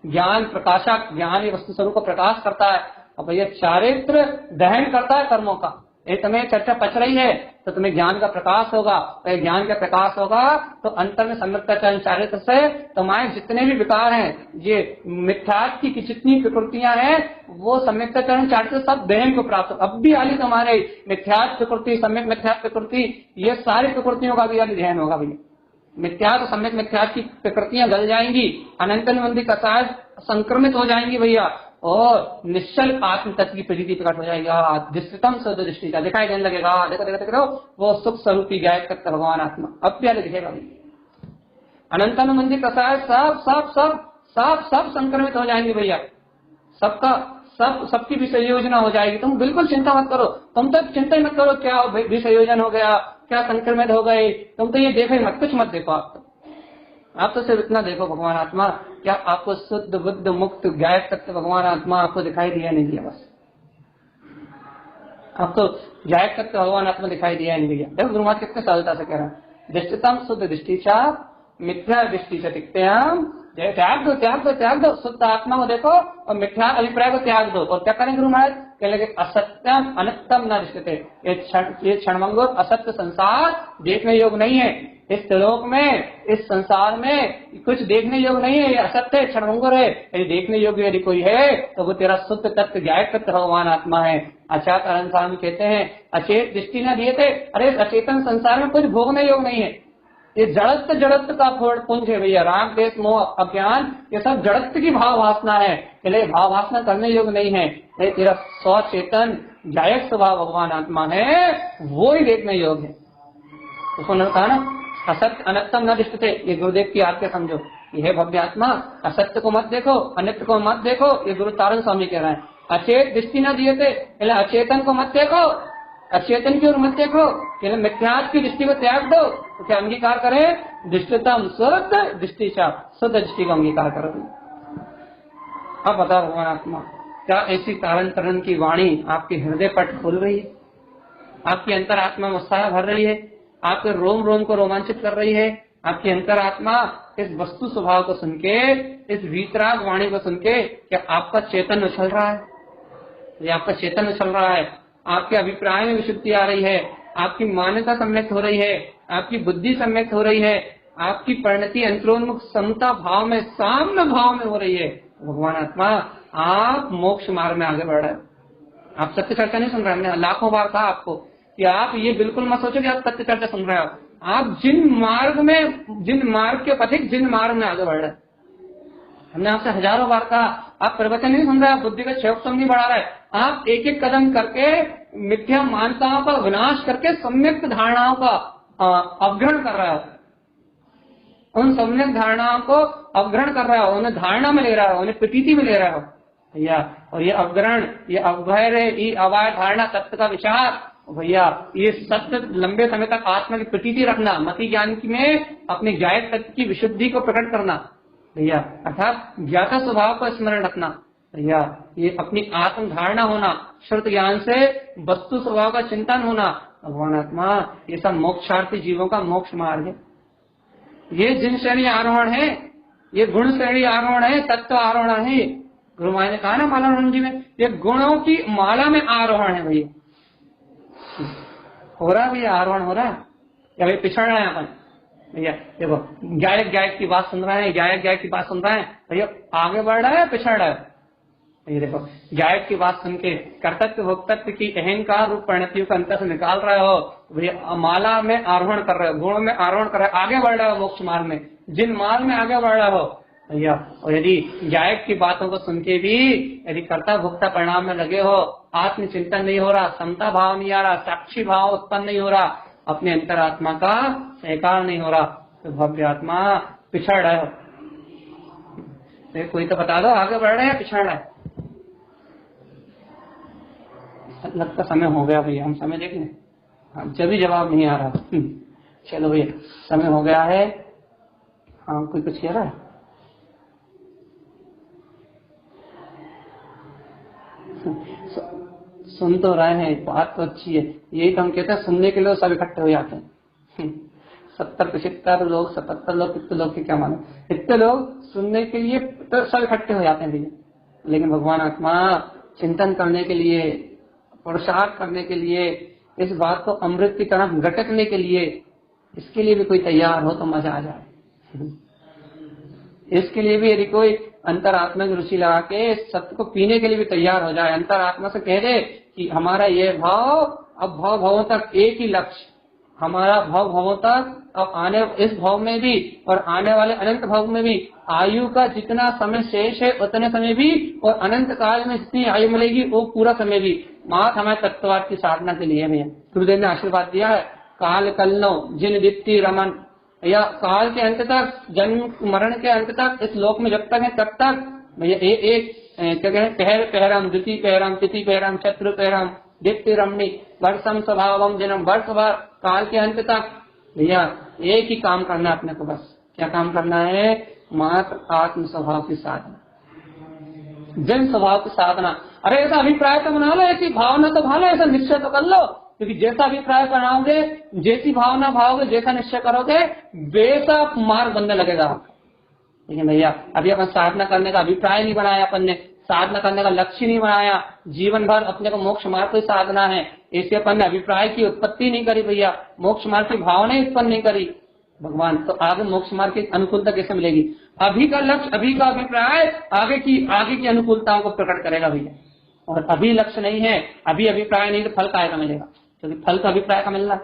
ज्ञान प्रकाशक, ज्ञान ये वस्तु स्वरूप को प्रकाश करता है, और भैया चारित्र दहन करता है कर्मों का। ये तुम्हें चर्चा पच रही है तो तुम्हें ज्ञान का प्रकाश होगा, तो ज्ञान का प्रकाश होगा तो अंतर में सम्यक्ताचरण चारित्र से तुम्हारे जितने भी विकार हैं, ये मिथ्यात्व की जितनी प्रकृतियां हैं, वो सम्यक्ताचरण चारित्र सब दहन को प्राप्त हो। अब भी आली तुम्हारे मिथ्यात्व प्रकृति, सम्यक मिथ्यात्व प्रकृति, ये सारी प्रकृतियों का भी आली दहन होगा भैया। मिथ्या तो सम्यक मिथ्या की प्रकृतियां गल जाएंगी, अनंत निबंधी कसाय संक्रमित हो जाएंगी भैया, और निश्चल आत्म तत्व की प्रतीति प्रकट हो जाएगा, दृष्टितम शुद्ध दृष्टि का दिखाई देने लगेगा। देखो देखो देखो, वो सुख स्वरूपी गायक तत्व भगवान आत्मा अब भी दिखेगा। अनंत निबंधी कसाय सब सब सब सब सब संक्रमित हो जाएंगे भैया, सबका सबकी विषय योजना हो जाएगी। तुम बिल्कुल चिंता मत करो, तुम तो चिंता ही मत करो क्या विषय योजन हो गया, क्या संक्रमित हो गए, तुम तो ये देखो मत, कुछ मत देखो। आप तो सिर्फ इतना देखो, भगवान आत्मा क्या आपको शुद्ध बुद्ध मुक्त गायक तत्व भगवान आत्मा आपको दिखाई दिया नहीं दिया? बस आप तो गायक तत्व भगवान आत्मा दिखाई दिया नहीं दिया। देखो गुरु महाराज कितने सरलता से कह रहा है, दृष्टितम शुद्ध दृष्टि चा मिथ्या दृष्टि से दिखतेम, त्याग दो त्याग दो त्याग दो, शुद्ध आत्मा को देखो और मिथ्या अभिप्राय को त्याग दो। और क्या करें गुरु महाराज? कह लगे असत्यम अनंतम न दृष्टते, ये क्षणभंगुर असत्य संसार देखने योग्य नहीं है। इस त्रिलोक में, इस संसार में कुछ देखने योग्य नहीं है, ये असत्य है, क्षणभंगुर है। यदि देखने योग्य यदि कोई है तो वो तेरा शुद्ध तत्व गायक तत्व भगवान आत्मा है। आचार्य अनंत कहते हैं अचेत दृष्टि न दिए थे, अरे अचेतन संसार में कुछ भोगने योग्य नहीं है, ये जड़त्व का पुंज है भैया, राग देश मोह अज्ञान, ये सब जड़त्व की भाव वासना है, इसलिए भाव वासना करने योग्य नहीं है। नहीं, तेरा स्वचेतन गायक स्वभाव भगवान आत्मा है, वो ही देखने योग्य है। उसको उन्होंने कहा ना असत्य अनंतम न दृष्टते, ये गुरुदेव की आज्ञा समझो, यह भव्य आत्मा असत्य को मत देखो, अनित्य को मत देखो, ये गुरु तारण स्वामी कह रहे हैं। अचेत दृष्टि न दिए थे, अचेतन को मत देखो, अचेतन की ओर मत देखो, मिथ्यात्व की दृष्टि को त्याग दो। तो क्या अंगीकार करें? दृष्टितम शुद्ध दृष्टि, शुद्ध दृष्टि को अंगीकार करो। अब बताओ भगवान आत्मा क्या ऐसी तारण तरण की वाणी आपके हृदय पट खोल रही है, आपकी अंतर आत्मा में उत्साह भर रही है, आपके रोम रोम को रोमांचित कर रही है। आपकी अंतर आत्मा इस वस्तु स्वभाव को सुन के, इस वीतराग वाणी को सुन के क्या आपका चेतन उछल रहा है? ये आपका चेतन उछल रहा है, आपके अभिप्राय में विशुद्धि आ रही है, आपकी मान्यता सम्यक्त हो रही है, आपकी बुद्धि सम्यक्त हो रही है, आपकी परिणति अंतरोन्मुख समता भाव में, साम्य भाव में हो रही है। भगवान आत्मा आप मोक्ष मार्ग में आगे बढ़ रहे हो। आप सत्य चर्चा नहीं सुन रहे, हमने लाखों बार कहा आपको कि आप ये बिल्कुल मत सोचो कि आप सत्य चर्चा सुन रहे हो। आप जिन मार्ग के पथिक जिन मार्ग में आगे बढ़ रहे, हमने आपसे हजारों बार कहा, आप प्रवचन नहीं सुन रहे, आप बुद्धि का क्षोभ नहीं बढ़ा रहे, आप एक एक कदम करके मिथ्या मान्यताओं का विनाश करके सम्यक धारणाओं का अवग्रहण कर रहे हो, उन सम्यक धारणाओं को अवग्रहण कर रहे हो, उन्हें धारणा में ले रहे हो, उन्हें प्रतीति में ले रहे हो भैया। और ये अवग्रहण, ये अवैर, ये अवाय धारणा तत्व का विचार, भैया ये सत्य लंबे समय तक आत्मा की प्रतीति रखना, मति ज्ञान की में अपने ज्ञायक तत्व की विशुद्धि को प्रकट करना भैया, अर्थात ज्ञाता स्वभाव का स्मरण रखना भैया, ये अपनी आत्म धारणा होना, श्रुत ज्ञान से वस्तु स्वभाव का चिंतन होना, भगवान आत्मा, ये सब मोक्षार्थी जीवों का मोक्ष मार्ग है। ये जिन श्रेणी आरोहण है, ये गुण श्रेणी आरोहण है, तत्व आरोहण है। गुरु महाराज ने कहा ना माला जी में, ये गुणों की माला में आरोहण है भैया। हो रहा है भैया, आरोहण हो रहा है या भाई पिछड़ रहे हैं अपन भैया? देखो गायक गायक की बात सुन रहे हैं, गायक गायक की बात सुन रहे हैं भैया, आगे बढ़ रहा है पिछड़ रहा है? ये देखो गायक की बात सुन के कर्तव्य भोक्तत्व की अहंकार रूप परिणतियों का अंतर से निकाल रहे हो भैया, माला में आरोहण कर रहे हो, गुणों में आरोहण कर रहे हो, आगे बढ़ रहे हो मोक्ष मार्ग में, जिन मार्ग में आगे बढ़ रहे हो भैया। और यदि गायक की बातों को सुन के भी यदि कर्ता भोक्ता परिणाम में लगे हो, आत्मचिंतन नहीं हो रहा, समता भाव नहीं आ रहा, साक्षी भाव उत्पन्न नहीं हो रहा, अपने अंतरात्मा का सहकार नहीं हो रहा, तो भव्य आत्मा पिछड़ रहे हो। कोई तो बता दो आगे बढ़ रहे हैं पिछड़ रहे हैं? लगता समय हो गया भैया, हम समय देख लें। हाँ, जब भी जवाब नहीं आ रहा। चलो भैया समय हो गया है। हाँ कोई कुछ कह रहा है? सुन तो रहे हैं, बात तो अच्छी है, यही तो हम कहते हैं, सुनने के लिए सब इकट्ठे हो जाते हैं। 70-75 लोग, 77 लोग, कितने लोग के क्या माने, इतने लोग सुनने के लिए तो सब इकट्ठे हो जाते हैं भैया। लेकिन भगवान आत्मा चिंतन करने के लिए, पुरुषार्थ करने के लिए, इस बात को अमृत की तरफ गटकने के लिए, इसके लिए भी कोई तैयार हो तो मजा आ जाए। इसके लिए भी यदि कोई अंतरात्मा की रुचि लगा के सत्य को पीने के लिए भी तैयार हो जाए, अंतरात्मा से कह दे कि हमारा ये भाव, अब भाव भावों तक एक ही लक्ष्य, हमारा भाव भावों तक, अब आने इस भाव में भी और आने वाले अनंत भाव में भी, आयु का जितना समय शेष है उतने समय भी, और अनंत काल में जितनी आयु मिलेगी वो पूरा समय भी, मात हमारे तत्ववाद की साधना के लिए है। गुरुदेव ने आशीर्वाद दिया है, काल कलनो जिन दीप्ति रमन, या काल के अंत तक, जन्म मरण के अंत तक, इस लोक में जब तक है तब तक भैया एक क्या कहें, पहर पहरम, द्वितीय पहरम, तृतीय पहरम, शत्रु पहरम, दीप्ति रमणी, वर्षम स्वभावम जन्म, वर्ष भर काल के अंत तक भैया एक ही काम करना है अपने को। बस क्या काम करना है? मात्र आत्म स्वभाव की साधना, जन स्वभाव की साधना। अरे ऐसा अभिप्राय तो बना लो, ऐसी भावना तो भालो, ऐसा निश्चय तो कर लो, क्योंकि जैसा अभिप्राय बनाओगे, जैसी भावना भावोगे, जैसा निश्चय करोगे, वैसा मार्ग बनने लगेगा। लेकिन भैया अभी अपन साधना करने का अभिप्राय नहीं बनाया, अपन ने साधना करने का लक्ष्य नहीं बनाया, जीवन भर अपने को मोक्ष मार्ग की साधना है, ऐसे अपन ने अभिप्राय की उत्पत्ति नहीं करी भैया, मोक्ष मार्ग की भावना ही उत्पन्न नहीं करी भगवान, तो आगे मोक्ष मार्ग की अनुकूलता कैसे मिलेगी? अभी का लक्ष्य, अभी का अभिप्राय आगे की अनुकूलताओं को प्रकट करेगा भैया। और अभी लक्ष्य नहीं है, अभी अभिप्राय नहीं, तो फल का मिलेगा? क्योंकि फल का अभिप्राय का मिलना,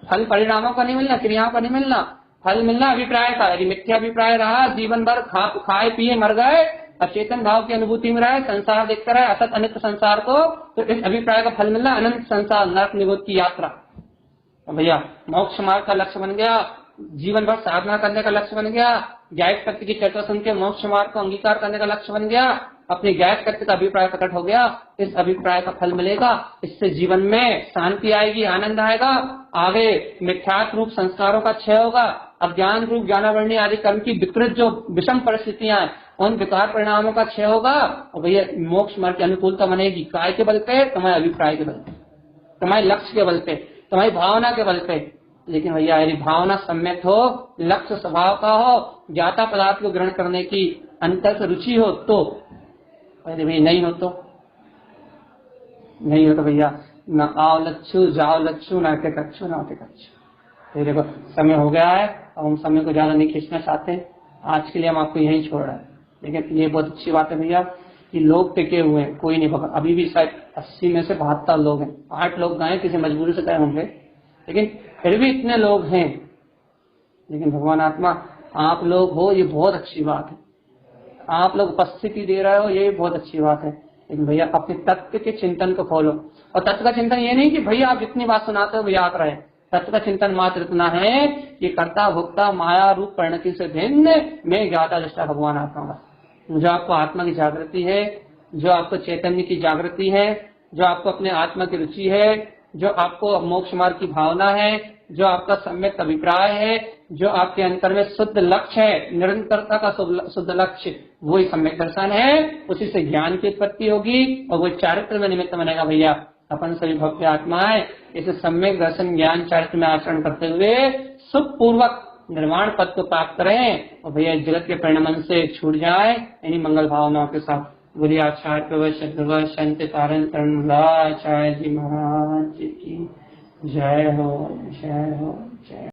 फल परिणामों का नहीं मिलना, क्रियाओं का नहीं मिलना, फल मिलना अभिप्राय का। यदि मिथ्या अभिप्राय रहा, जीवन भर खाए पिए मर गए, अचेतन भाव की अनुभूति में रहे, संसार देखता रहे, असत अनित्य संसार को, तो इस अभिप्राय का फल मिलना अनंत संसार, नरक निगोद की यात्रा। तो भैया मोक्ष मार्ग का लक्ष्य बन गया, जीवन भर साधना करने का लक्ष्य बन गया, ज्ञायक तत्व की चर्चा सुन के मोक्ष मार्ग को अंगीकार करने का लक्ष्य बन गया, अपने ज्ञायक तत्व का अभिप्राय प्रकट हो गया, इस अभिप्राय का फल मिलेगा, इससे जीवन में शांति आएगी, आनंद आएगा, आगे मिथ्यात्व रूप संस्कारों का क्षय होगा, अज्ञान रूप ज्ञानावरणी आदि कर्म की विकृत जो विषम परिस्थितियां हैं, उन विकार परिणामों का क्षय होगा, और भैया मोक्ष मार्ग की अनुकूलता बनेगी। काय के बल पे? तुम्हारे अभिप्राय के बल पे, तुम्हारे लक्ष्य के बल पे, तुम्हारी भावना के बल पे। लेकिन भैया यदि भावना सम्यक हो, लक्ष्य स्वभाव का हो, ज्ञाता पदार्थ को ग्रहण करने की अंतर से रुचि हो, तो यदि भाई नहीं हो तो भैया न आओ लच्छू, जाओ लच्छू, न के कच्छू, न के कच्छू। देखो समय हो गया है, अब हम समय को ज्यादा नहीं खींचना चाहते, आज के लिए हम आपको यहीं छोड़ रहे हैं। लेकिन ये बहुत अच्छी बात है भैया कि लोग टिके हुए हैं, कोई नहीं भगा, अभी भी शायद 80 में से 72 लोग हैं, 8 लोग गए, किसी मजबूरी से गए होंगे, लेकिन फिर भी इतने लोग हैं। लेकिन भगवान आत्मा आप लोग हो, ये बहुत अच्छी बात है, आप लोग उपस्थिति दे रहे हो, ये भी बहुत अच्छी बात है। लेकिन भैया अपने तत्व के चिंतन को खोलो, और तत्व का चिंतन ये नहीं कि भैया आप जितनी बात सुनाते हो भैया आप रहे, तत्व का चिंतन मात्र इतना है कि कर्ता भोक्ता माया रूप परिणति से भिन्न मैं ज्ञाता दृष्टा भगवान आत्मा। जो आपको आत्मा की जागृति है, जो आपको चैतन्य की जागृति है, जो आपको अपने आत्मा की रुचि है, जो आपको मोक्ष मार्ग की भावना है, जो आपका सम्यक अभिप्राय है, जो आपके अंतर में शुद्ध लक्ष्य है, निरंतरता का शुद्ध लक्ष्य, वही सम्यक दर्शन है। उसी से ज्ञान की उत्पत्ति होगी और वो चारित्र में निमित्त बनेगा। भैया अपन सभी भव्य आत्माएं इसे सम्यक दर्शन ज्ञान चारित्र में आचरण करते हुए सुखपूर्वक निर्वाण पद को प्राप्त करें और भैया जगत के परिणमन से छूट जाए इन्हीं मंगल भावनाओं के साथ। बोलिए आचार्य संत तारण तरणमूलाचार्य जी महाराज की जय हो, जय हो, जय।